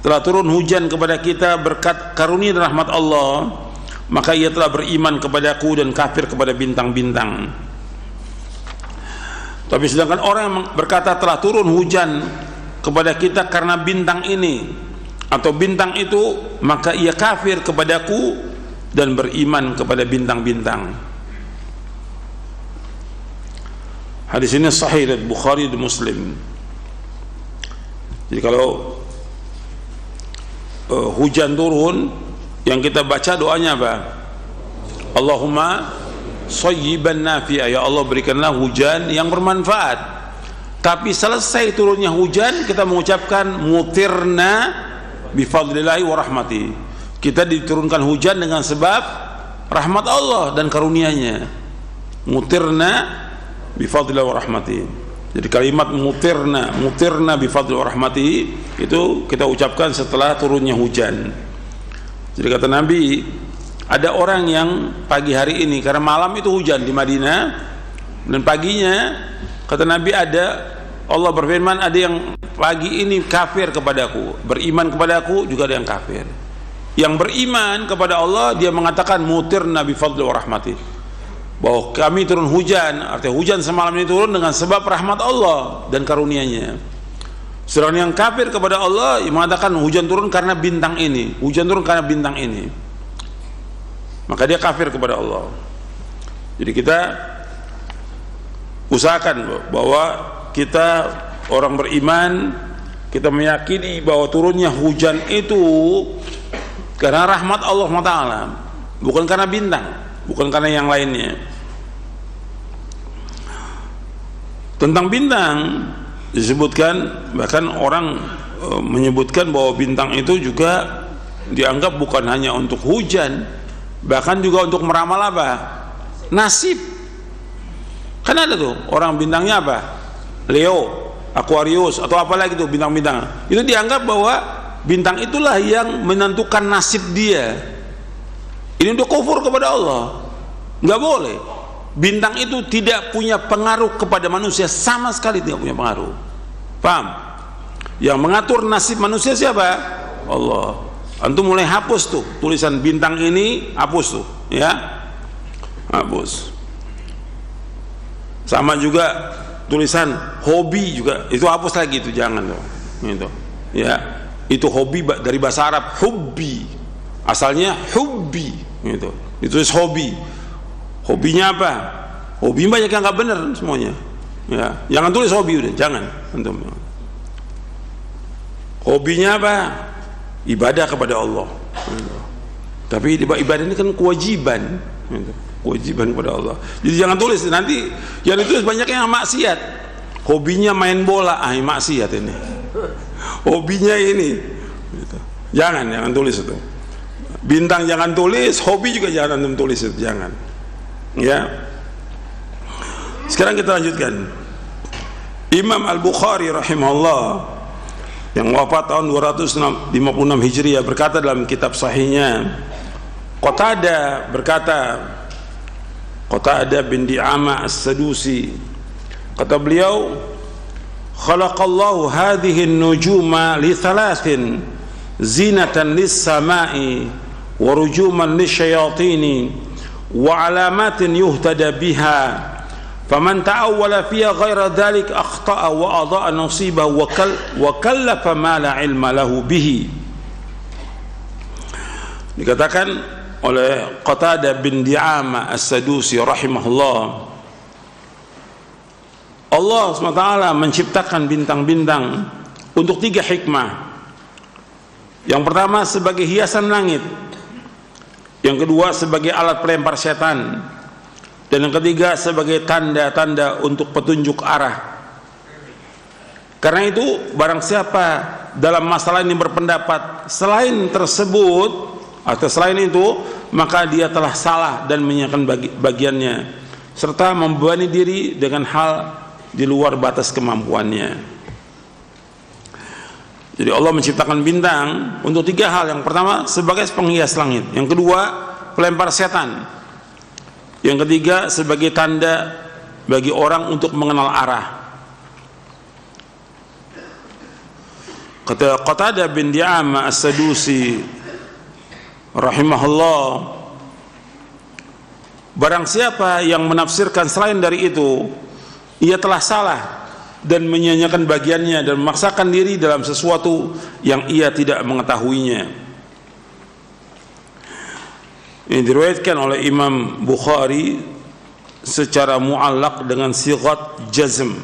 A: telah turun hujan kepada kita berkat karunia dan rahmat Allah, maka ia telah beriman kepadaku dan kafir kepada bintang-bintang. Tapi sedangkan orang yang berkata telah turun hujan kepada kita karena bintang ini atau bintang itu, maka ia kafir kepadaku dan beriman kepada bintang-bintang. Hadis ini sahih dari Bukhari dan Muslim. Jadi kalau hujan turun, yang kita baca doanya apa? Allahumma shayyiban nafi'a, ya Allah berikanlah hujan yang bermanfaat. Tapi selesai turunnya hujan, kita mengucapkan mutirna bifadlillahi wa rahmati. Kita diturunkan hujan dengan sebab rahmat Allah dan karunia-Nya. Mutirna bifadlillahi wa rahmati. Jadi kalimat mutirna bifadlillahi wa rahmati itu kita ucapkan setelah turunnya hujan. Jadi kata Nabi, ada orang yang pagi hari ini, karena malam itu hujan di Madinah, dan paginya kata Nabi Allah berfirman, ada yang pagi ini kafir kepadaku, beriman kepadaku juga ada yang kafir. Yang beriman kepada Allah dia mengatakan mutirna bi fadli wa rahmati. bahwa kami turun hujan, artinya hujan semalam ini turun dengan sebab rahmat Allah dan karunia-Nya. Sedangkan yang kafir kepada Allah yang mengatakan hujan turun karena bintang ini, hujan turun karena bintang ini, maka dia kafir kepada Allah. Jadi kita usahakan bahwa kita orang beriman, kita meyakini bahwa turunnya hujan itu karena rahmat Allah SWT, bukan karena bintang, bukan karena yang lainnya. Tentang bintang disebutkan, bahkan orang menyebutkan bahwa bintang itu juga dianggap bukan hanya untuk hujan, bahkan juga untuk meramal apa? Nasib. Kan ada tuh orang bintangnya apa? Leo, Aquarius, atau apa lagi tuh bintang-bintang. Itu dianggap bahwa bintang itulah yang menentukan nasib dia. Ini untuk kufur kepada Allah. Nggak boleh. Bintang itu tidak punya pengaruh kepada manusia, sama sekali tidak punya pengaruh. Paham? Yang mengatur nasib manusia siapa? Allah. Antum mulai hapus tuh tulisan bintang ini, hapus tuh, ya, hapus. Sama juga tulisan hobi juga, itu hapus lagi, itu jangan tuh, gitu. Ya, itu hobi dari bahasa Arab, hubbi, asalnya hubbi, gitu. Ditulis hobi. Hobinya apa? Hobi banyak yang nggak benar semuanya. Ya, jangan tulis hobi udah, jangan. Antum. Hobinya apa? Ibadah kepada Allah. Tapi ibadah ini kan kewajiban, kewajiban kepada Allah. Jadi jangan tulis, nanti yang ditulis banyak yang maksiat. Hobinya main bola, maksiat ini. Hobinya ini, jangan tulis itu. Bintang jangan tulis, hobi juga jangan antum tulis itu, jangan. Ya. Sekarang kita lanjutkan. Imam Al-Bukhari rahimahullah yang wafat tahun 256 Hijriah berkata dalam kitab sahihnya, Qatadah berkata, Qatadah bin Di'amah As-Sadusi, kata beliau, khalaqallahu hadhihi an-nujuma li thalathin zinatan lis-sama'i wa rujuman lisyayatini wa alamatin yuhtada biha faman ta'awwala fiha ghaira dhalik akhta'a wa adha'a nasibahu wa kallafa ma la ilma lahu bihi. Dikatakan oleh Qatadah bin Di'amah As-Sadusi rahimahullah, Allah SWT menciptakan bintang-bintang untuk 3 hikmah. Yang pertama sebagai hiasan langit, yang kedua sebagai alat pelempar setan, dan yang ketiga sebagai tanda-tanda untuk petunjuk arah. Karena itu barang siapa dalam masalah ini berpendapat selain tersebut atau selain itu, maka dia telah salah dan menyanyikan bagiannya serta membebani diri dengan hal di luar batas kemampuannya. Jadi Allah menciptakan bintang untuk 3 hal. Yang pertama sebagai penghias langit, yang kedua pelempar setan, yang ketiga sebagai tanda bagi orang untuk mengenal arah. Kata Qatadah bin Di'amah As-Sadusi rahimahullah, barang siapa yang menafsirkan selain dari itu, ia telah salah dan menyanyikan bagiannya dan memaksakan diri dalam sesuatu yang ia tidak mengetahuinya. Ini diriwayatkan oleh Imam Bukhari secara mu'allaq dengan sighat jazm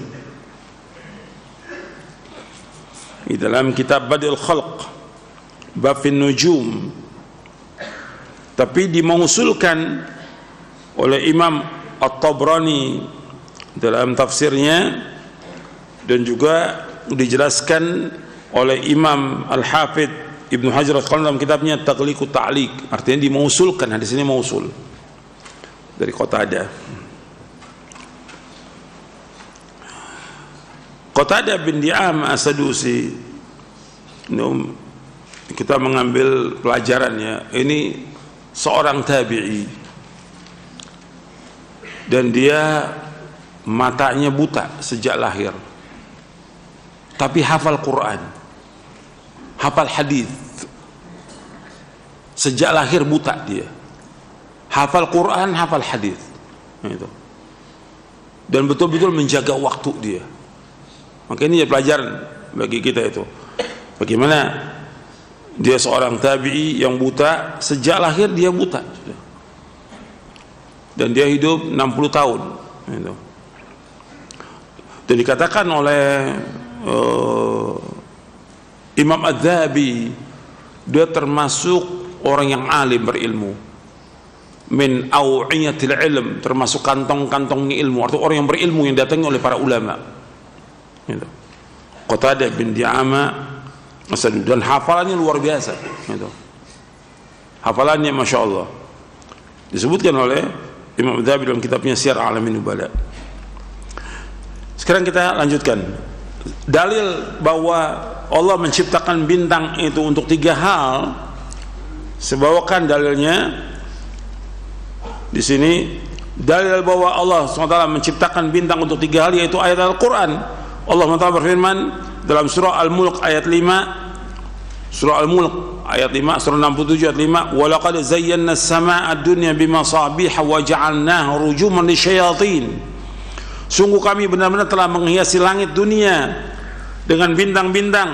A: di dalam kitab Badil Khalq bab nujum, tapi dimausulkan oleh Imam At-Tabrani dalam tafsirnya, dan juga dijelaskan oleh Imam Al-Hafidh Ibnu Hajar Al-Asqalani dalam kitabnya Taghliqut Ta'liq. Artinya dimausulkan, hadis ini mausul dari Qatadah. Qatadah bin Di'amah As-Sadusi, kita mengambil pelajarannya, ini seorang tabi'i dan dia matanya buta sejak lahir, tapi hafal Quran, hafal hadis. Sejak lahir buta dia, hafal Quran, hafal hadis. Itu. Dan betul-betul menjaga waktu dia. Maka ini ya pelajaran bagi kita itu. Bagaimana dia seorang tabi'i yang buta, sejak lahir dia buta. Dan dia hidup 60 tahun. Itu. Dan dikatakan oleh Imam Adz-Dzahabi, dia termasuk orang yang alim berilmu, min awiyatil ilm, termasuk kantong-kantongnya ilmu, artinya orang yang berilmu yang datangi oleh para ulama. Gitu. Qatadah bin Di'ama dan hafalannya luar biasa. Gitu. Hafalannya Masya Allah. Disebutkan oleh Imam Adz-Dzahabi dalam kitabnya Syiar A'lamin Nubala. Sekarang kita lanjutkan. Dalil bahwa Allah menciptakan bintang itu untuk 3 hal, sebawakan dalilnya di sini. Dalil bahwa Allah SWT menciptakan bintang untuk 3 hal yaitu ayat Al-Quran. Allah SWT berfirman dalam surah Al-Mulk ayat 5, surah Al-Mulk ayat 5, surah 67 ayat 5, wa laqad zayyana as-samaa'a ad-dunya bimasabiha wa ja'alnaha rujuman lisyayatin. Sungguh kami benar-benar telah menghiasi langit dunia dengan bintang-bintang,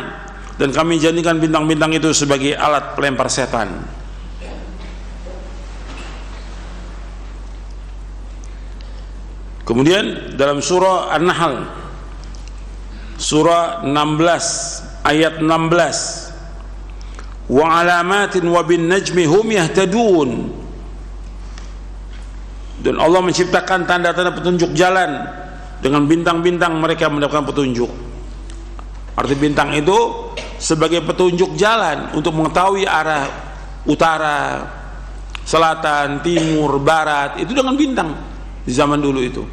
A: dan kami jadikan bintang-bintang itu sebagai alat pelempar setan. Kemudian dalam surah An-Nahl surah 16 ayat 16, wa alamatin wa bin najmi hum yahtadun. Dan Allah menciptakan tanda-tanda petunjuk jalan, dengan bintang-bintang mereka mendapatkan petunjuk. Arti bintang itu sebagai petunjuk jalan untuk mengetahui arah utara, selatan, timur, barat, itu dengan bintang di zaman dulu itu.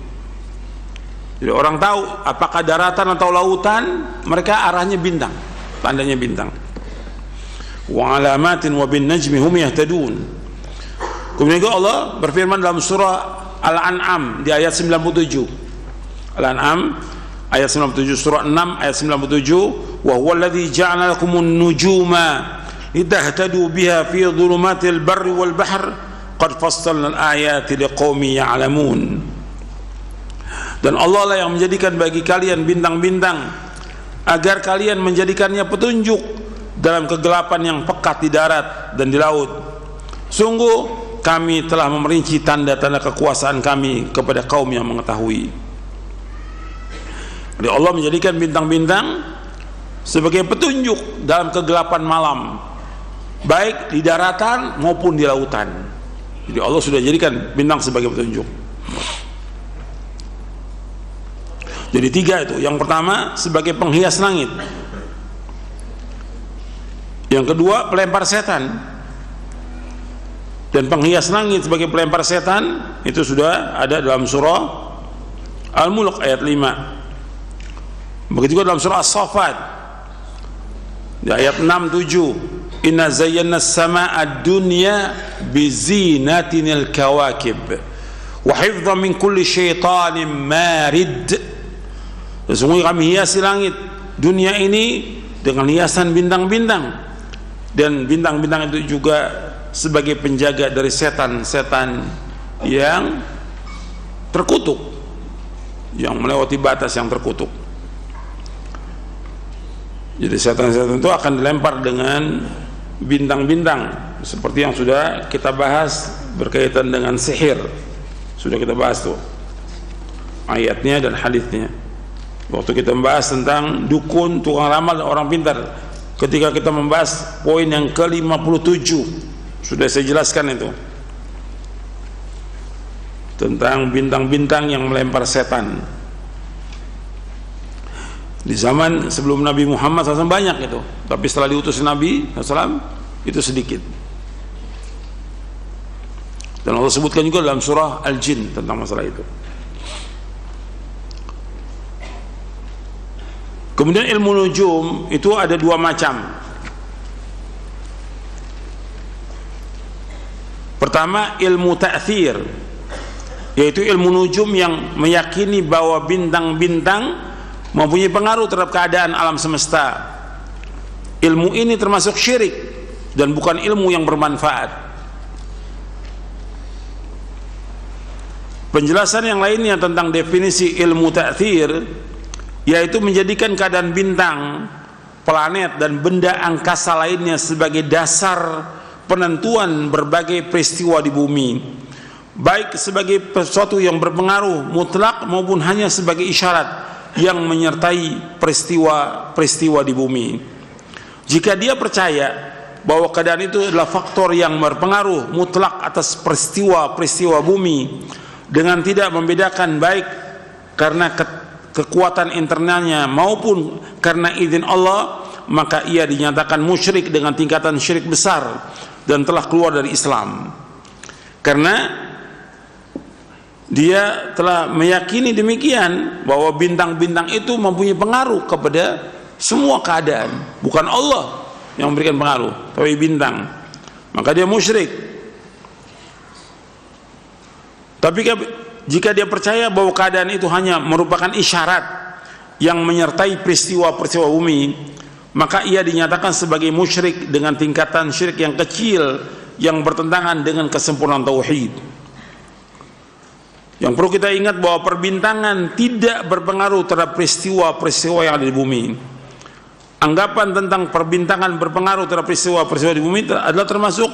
A: Jadi orang tahu apakah daratan atau lautan, mereka arahnya bintang, tandanya bintang. Wa alamatin wa bin najmi hum yahtadun. Kemudian juga Allah berfirman dalam surah Al-An'am di ayat 97. Al-An'am ayat 97, surah 6 ayat 97, wa huwa alladzi ja'ala lakumun nujuma litahtadu biha fi dhulumatil barri wal bahr qad fassalna al-ayati liqaumin ya'lamun. Dan Allah lah yang menjadikan bagi kalian bintang-bintang agar kalian menjadikannya petunjuk dalam kegelapan yang pekat di darat dan di laut. Sungguh kami telah memerinci tanda-tanda kekuasaan kami kepada kaum yang mengetahui. Jadi Allah menjadikan bintang-bintang sebagai petunjuk dalam kegelapan malam, baik di daratan maupun di lautan. Jadi Allah sudah jadikan bintang sebagai petunjuk. Jadi 3 itu. Yang pertama sebagai penghias langit, yang kedua pelempar setan. Dan penghias langit sebagai pelempar setan itu sudah ada dalam surah Al-Mulk ayat 5. Begitu juga dalam surah As-Saffat di ayat 6-7, inna zayyana as-samaa'a ad-dunya bizinatinil kawakib wa hifdhan min kulli syaitanin marid. Sesungguhnya kami hiasi langit dunia ini dengan hiasan bintang-bintang, dan bintang-bintang itu juga sebagai penjaga dari setan-setan yang terkutuk, yang melewati batas yang terkutuk. Jadi setan-setan itu akan dilempar dengan bintang-bintang, seperti yang sudah kita bahas berkaitan dengan sihir. Sudah kita bahas tuh ayatnya dan hadisnya. Waktu kita membahas tentang dukun, tukang ramal, orang pintar, ketika kita membahas poin yang ke-57, sudah saya jelaskan itu tentang bintang-bintang yang melempar setan. Di zaman sebelum Nabi Muhammad SAW banyak itu, tapi setelah diutus Nabi SAW itu sedikit. Dan Allah sebutkan juga dalam surah Al-Jin tentang masalah itu. Kemudian ilmu nujum itu ada 2 macam. Pertama ilmu ta'thir, yaitu ilmu nujum yang meyakini bahwa bintang-bintang mempunyai pengaruh terhadap keadaan alam semesta. Ilmu ini termasuk syirik dan bukan ilmu yang bermanfaat. Penjelasan yang lainnya tentang definisi ilmu ta'thir, yaitu menjadikan keadaan bintang, planet dan benda angkasa lainnya sebagai dasar penentuan berbagai peristiwa di bumi, baik sebagai sesuatu yang berpengaruh mutlak maupun hanya sebagai isyarat yang menyertai peristiwa-peristiwa di bumi. Jika dia percaya bahwa keadaan itu adalah faktor yang berpengaruh mutlak atas peristiwa-peristiwa bumi dengan tidak membedakan baik karena kekuatan internalnya maupun karena izin Allah, maka ia dinyatakan musyrik dengan tingkatan syirik besar dan telah keluar dari Islam, karena dia telah meyakini demikian bahwa bintang-bintang itu mempunyai pengaruh kepada semua keadaan, bukan Allah yang memberikan pengaruh tapi bintang, maka dia musyrik. Tapi jika dia percaya bahwa keadaan itu hanya merupakan isyarat yang menyertai peristiwa-peristiwa bumi, maka ia dinyatakan sebagai musyrik dengan tingkatan syirik yang kecil yang bertentangan dengan kesempurnaan tauhid. Yang perlu kita ingat bahwa perbintangan tidak berpengaruh terhadap peristiwa-peristiwa yang ada di bumi. Anggapan tentang perbintangan berpengaruh terhadap peristiwa-peristiwa di bumi adalah termasuk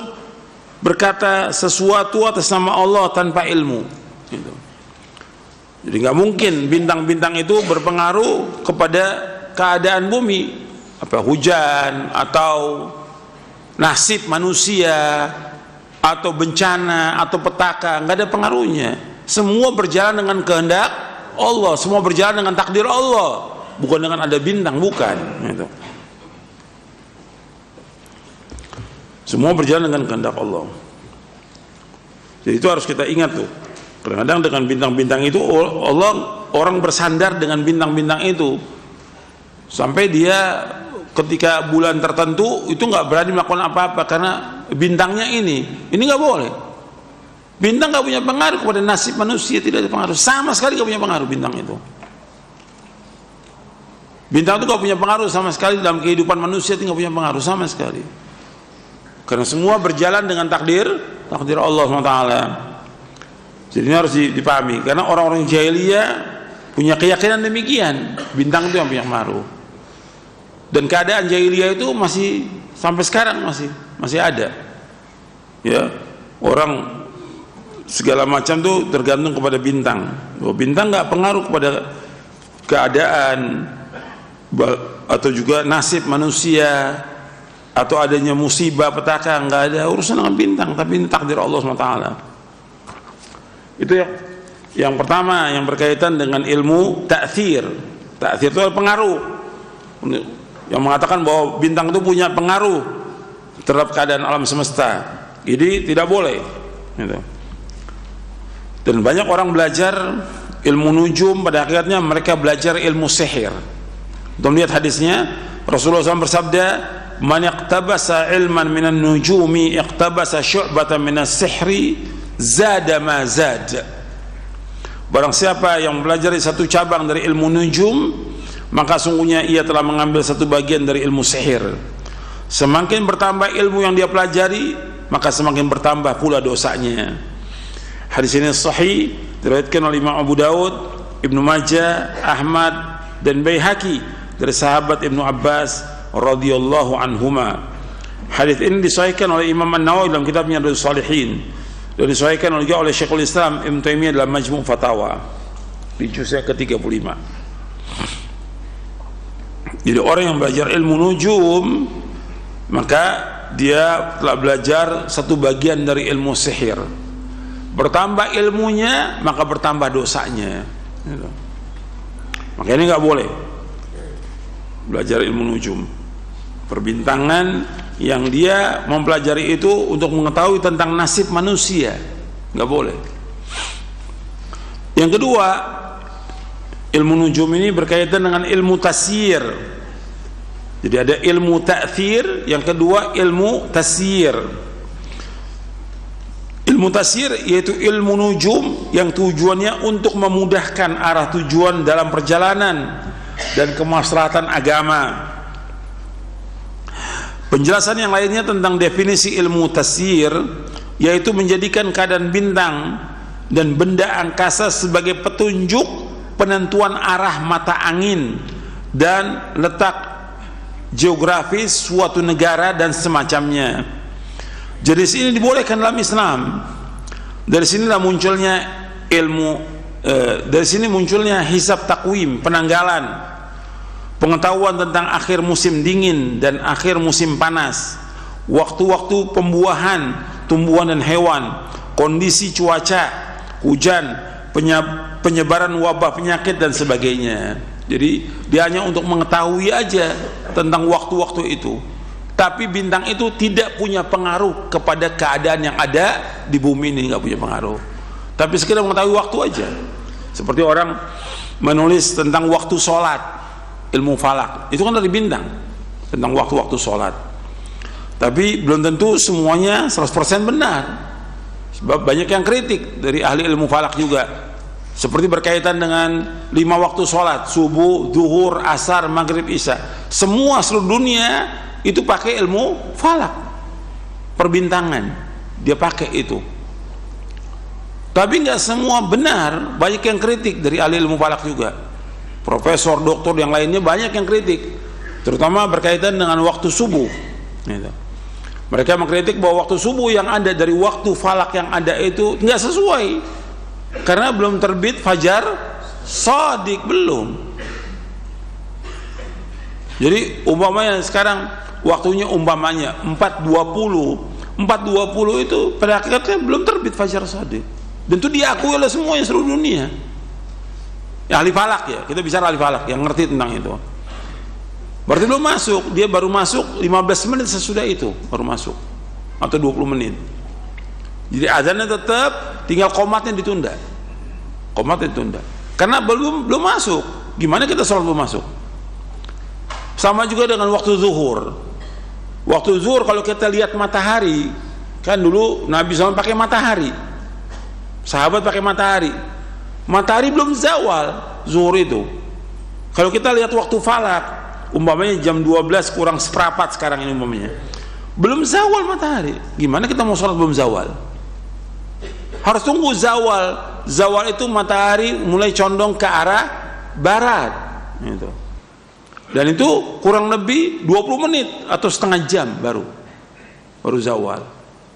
A: berkata sesuatu atas nama Allah tanpa ilmu. Jadi nggak mungkin bintang-bintang itu berpengaruh kepada keadaan bumi, apa hujan atau nasib manusia atau bencana atau petaka, nggak ada pengaruhnya. Semua berjalan dengan kehendak Allah, semua berjalan dengan takdir Allah, bukan dengan ada bintang, bukan. Semua berjalan dengan kehendak Allah. Jadi itu harus kita ingat tuh. Kadang-kadang dengan bintang-bintang itu orang bersandar dengan bintang-bintang itu sampai dia ketika bulan tertentu itu nggak berani melakukan apa-apa karena bintangnya ini nggak boleh. Bintang nggak punya pengaruh kepada nasib manusia, tidak ada pengaruh, sama sekali nggak punya pengaruh bintang itu. Bintang itu nggak punya pengaruh sama sekali dalam kehidupan manusia, itu nggak punya pengaruh sama sekali. Karena semua berjalan dengan takdir Allah SWT. Jadi ini harus dipahami, karena orang-orang jahiliyah punya keyakinan demikian, bintang itu yang punya pengaruh. Dan keadaan jahiliyah itu masih sampai sekarang masih ada. Ya, orang segala macam tuh tergantung kepada bintang. Bintang nggak pengaruh kepada keadaan atau juga nasib manusia atau adanya musibah petaka, nggak ada urusan dengan bintang, tapi ini takdir Allah SWT. Itu yang pertama yang berkaitan dengan ilmu ta'thir. Ta'thir itu pengaruh, yang mengatakan bahwa bintang itu punya pengaruh terhadap keadaan alam semesta. Jadi tidak boleh gitu. Dan banyak orang belajar ilmu nujum, pada akhirnya mereka belajar ilmu sihir. Untuk melihat hadisnya, Rasulullah SAW bersabda, man iqtabasa ilman minan nujumi iqtabasa syu'batan minas sihri zada ma zad. Barang siapa yang mempelajari satu cabang dari ilmu nujum, maka sungguhnya ia telah mengambil satu bagian dari ilmu sihir. Semakin bertambah ilmu yang dia pelajari, maka semakin bertambah pula dosanya. Hadis ini sahih, diriwayatkan oleh Imam Abu Daud, Ibnu Majah, Ahmad dan Baihaqi dari sahabat Ibnu Abbas radhiyallahu anhuma. Hadis ini disahihkan oleh Imam An-Nawawi dalam kitabnya Riyadhus Shalihin, dan disahihkan juga oleh Syekhul Islam Ibnu Taimiyah dalam Majmu' Fatawa di juz ke-35. Jadi orang yang belajar ilmu nujum, maka dia telah belajar satu bagian dari ilmu sihir. Bertambah ilmunya, maka bertambah dosanya. Makanya ini nggak boleh belajar ilmu nujum, perbintangan yang dia mempelajari itu untuk mengetahui tentang nasib manusia, nggak boleh. Yang kedua, ilmu nujum ini berkaitan dengan ilmu tasyir. Jadi ada ilmu ta'thir, yang kedua ilmu tasyir. Ilmu tasyir yaitu ilmu nujum yang tujuannya untuk memudahkan arah tujuan dalam perjalanan dan kemaslahatan agama. Penjelasan yang lainnya tentang definisi ilmu tasyir yaitu menjadikan keadaan bintang dan benda angkasa sebagai petunjuk penentuan arah mata angin dan letak geografis suatu negara dan semacamnya. Jadi sini dibolehkan dalam Islam. Dari sinilah munculnya ilmu, dari sini munculnya hisab takwim, penanggalan, pengetahuan tentang akhir musim dingin dan akhir musim panas, waktu-waktu pembuahan tumbuhan dan hewan, kondisi cuaca, hujan, penyebaran wabah penyakit dan sebagainya. Jadi dia hanya untuk mengetahui aja tentang waktu-waktu itu. Tapi bintang itu tidak punya pengaruh kepada keadaan yang ada di bumi ini, nggak punya pengaruh. Tapi sekedar mengetahui waktu aja. Seperti orang menulis tentang waktu sholat, ilmu falak, itu kan dari bintang, tentang waktu-waktu sholat. Tapi belum tentu semuanya 100% benar. Sebab banyak yang kritik dari ahli ilmu falak juga. Seperti berkaitan dengan 5 waktu sholat, subuh, zuhur, asar, maghrib, isya. Semua seluruh dunia itu pakai ilmu falak, perbintangan, dia pakai itu. Tapi nggak semua benar, banyak yang kritik dari ahli ilmu falak juga. Profesor, doktor yang lainnya banyak yang kritik, terutama berkaitan dengan waktu subuh. Mereka mengkritik bahwa waktu subuh yang ada dari waktu falak yang ada itu nggak sesuai, karena belum terbit fajar shadiq, belum. Jadi umpamanya sekarang waktunya umpamanya 4.20 itu pada akhirnya belum terbit fajar shadiq, dan itu diakui oleh semua yang seluruh dunia. Ya, ahli falak ya, kita bicara ahli falak yang ngerti tentang itu. Berarti belum masuk, dia baru masuk 15 menit sesudah itu baru masuk, atau 20 menit. Jadi azannya tetap, tinggal qomatnya ditunda, karena belum masuk. Gimana kita sholat belum masuk? Sama juga dengan waktu zuhur. Waktu zuhur kalau kita lihat matahari, kan dulu Nabi SAW pakai matahari, sahabat pakai matahari. Matahari belum zawal zuhur itu. Kalau kita lihat waktu falak, umpamanya jam 12 kurang seperempat sekarang ini umpamanya, belum zawal matahari. Gimana kita mau sholat belum zawal? Harus tunggu zawal. Zawal itu matahari mulai condong ke arah barat gitu. Dan itu kurang lebih 20 menit atau setengah jam baru zawal.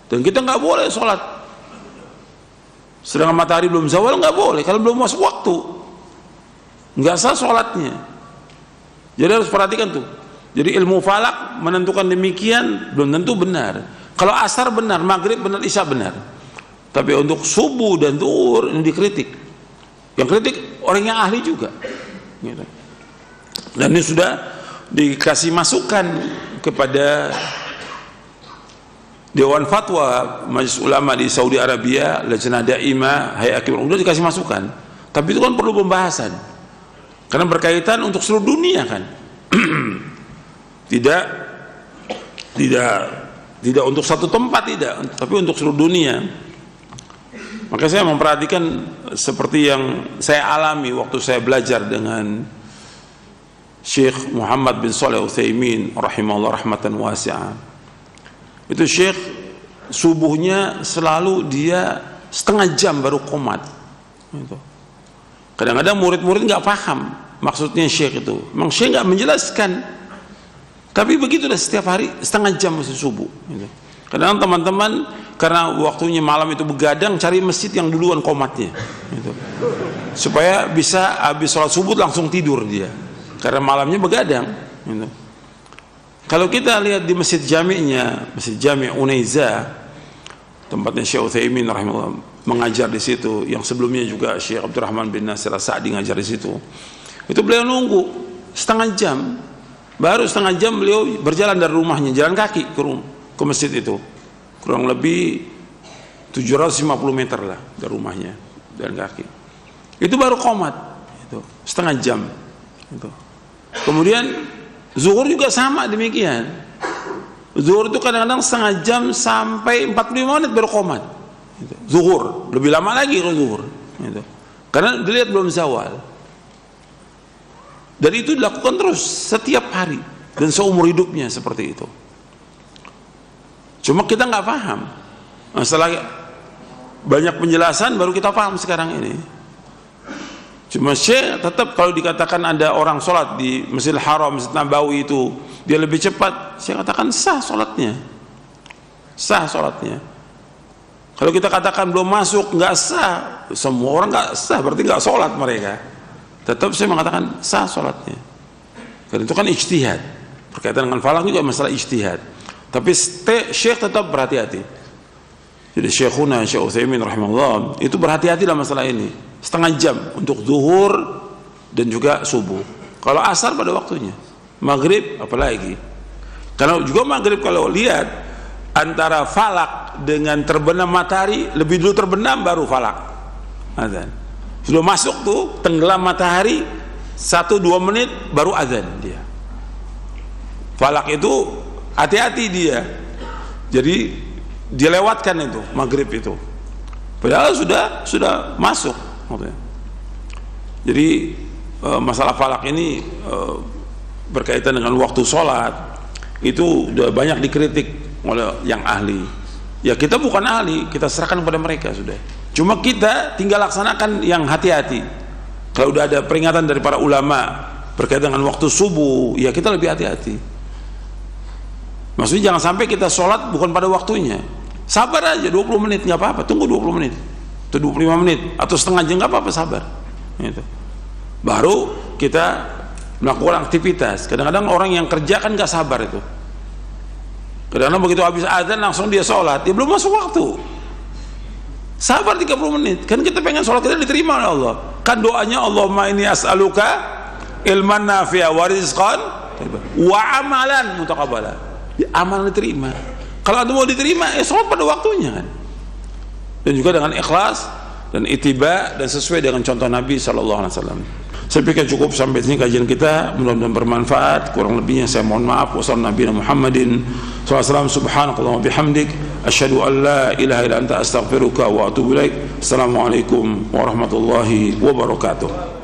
A: Dan kita nggak boleh sholat sedangkan matahari belum zawal, nggak boleh. Kalau belum masuk waktu nggak sah sholatnya. Jadi harus perhatikan tuh. Jadi ilmu falak menentukan demikian belum tentu benar. Kalau asar benar, maghrib benar, isya benar. Tapi untuk subuh dan zuhur ini dikritik. Yang kritik orang yang ahli juga gitu. Dan ini sudah dikasih masukan kepada Dewan Fatwa Majelis Ulama di Saudi Arabia, Lajnah Daimah, Hayat Kibar, sudah dikasih masukan. Tapi itu kan perlu pembahasan, karena berkaitan untuk seluruh dunia kan. tidak untuk satu tempat, tidak, tapi untuk seluruh dunia. Maka saya memperhatikan seperti yang saya alami waktu saya belajar dengan Syekh Muhammad bin Shalih Al-Utsaimin rahimahullah rahmatan wasi'ah. Itu Syekh subuhnya selalu dia setengah jam baru qomat. Kadang-kadang murid-murid nggak paham maksudnya Syekh itu. Memang Syekh nggak menjelaskan. Tapi begitulah setiap hari setengah jam masih subuh. Kadang teman-teman karena waktunya malam itu begadang, cari masjid yang duluan qomatnya, supaya bisa habis sholat subuh langsung tidur dia. Karena malamnya begadang gitu. Kalau kita lihat di masjid jami'nya, Masjid Jami' Unaiza, tempatnya Syekh Utsaimin rahimahullah mengajar di situ, yang sebelumnya juga Syekh Abdurrahman bin Nasir As-Sa'di ngajar di situ. Itu beliau nunggu setengah jam, baru setengah jam beliau berjalan dari rumahnya, jalan kaki ke masjid itu. Kurang lebih 750 meter lah dari rumahnya, jalan kaki. Itu baru qomat, itu setengah jam. Itu. Kemudian zuhur juga sama demikian. Zuhur itu kadang-kadang setengah jam sampai 45 menit baru qomat. Zuhur lebih lama lagi kalau zuhur. Karena dilihat belum zawal. Dan itu dilakukan terus setiap hari dan seumur hidupnya seperti itu. Cuma kita nggak paham. Setelah banyak penjelasan baru kita paham sekarang ini. Cuma Syekh tetap kalau dikatakan ada orang sholat di Masjidil Haram, Masjid Nabawi itu dia lebih cepat, saya katakan sah sholatnya, sah sholatnya. Kalau kita katakan belum masuk nggak sah, semua orang nggak sah, berarti nggak sholat mereka. Tetap saya mengatakan sah sholatnya, karena itu kan ijtihad. Berkaitan dengan falak juga masalah ijtihad. Tapi Syekh tetap berhati-hati. Jadi Syekhuna Syekh Utsaimin rahimahullah itu berhati-hati dalam masalah ini. Setengah jam untuk zuhur dan juga subuh. Kalau asar pada waktunya, maghrib apalagi. Karena juga maghrib kalau lihat antara falak dengan terbenam matahari, lebih dulu terbenam baru falak. Azan. Sudah masuk tuh tenggelam matahari 1-2 menit baru azan dia. Falak itu hati-hati dia. Jadi dilewatkan itu maghrib itu. Padahal sudah masuk. Jadi masalah falak ini berkaitan dengan waktu sholat itu udah banyak dikritik oleh yang ahli. Ya kita bukan ahli, kita serahkan kepada mereka sudah. Cuma kita tinggal laksanakan yang hati-hati. Kalau udah ada peringatan dari para ulama berkaitan dengan waktu subuh, ya kita lebih hati-hati. Maksudnya jangan sampai kita sholat bukan pada waktunya. Sabar aja 20 menit nggak apa-apa, tunggu 20 menit. Atau 25 menit atau setengah jam nggak apa-apa, sabar gitu. Baru kita melakukan aktivitas. Kadang-kadang orang yang kerja kan nggak sabar itu. Kadang-kadang begitu habis azan langsung dia sholat, dia belum masuk waktu. Sabar 30 menit, kan kita pengen sholat kita diterima oleh Allah. Kan doanya Allahumma inni as'aluka ilman nafi'a wa rizqan wa amalan mutaqabbala. Amal diterima. Kalau anda mau diterima, sholat pada waktunya kan. Dan juga dengan ikhlas dan ittiba dan sesuai dengan contoh Nabi SAW. Saya pikir cukup sampai sini kajian kita, mudah-mudahan bermanfaat. Kurang lebihnya saya mohon maaf. Wassalamualaikum Muhammadin SAW. Subhanakallahumma bihamdik asyhadu an la ilaha illa anta astaghfiruka wa atubu ilaik. Assalamualaikum warahmatullahi wabarakatuh.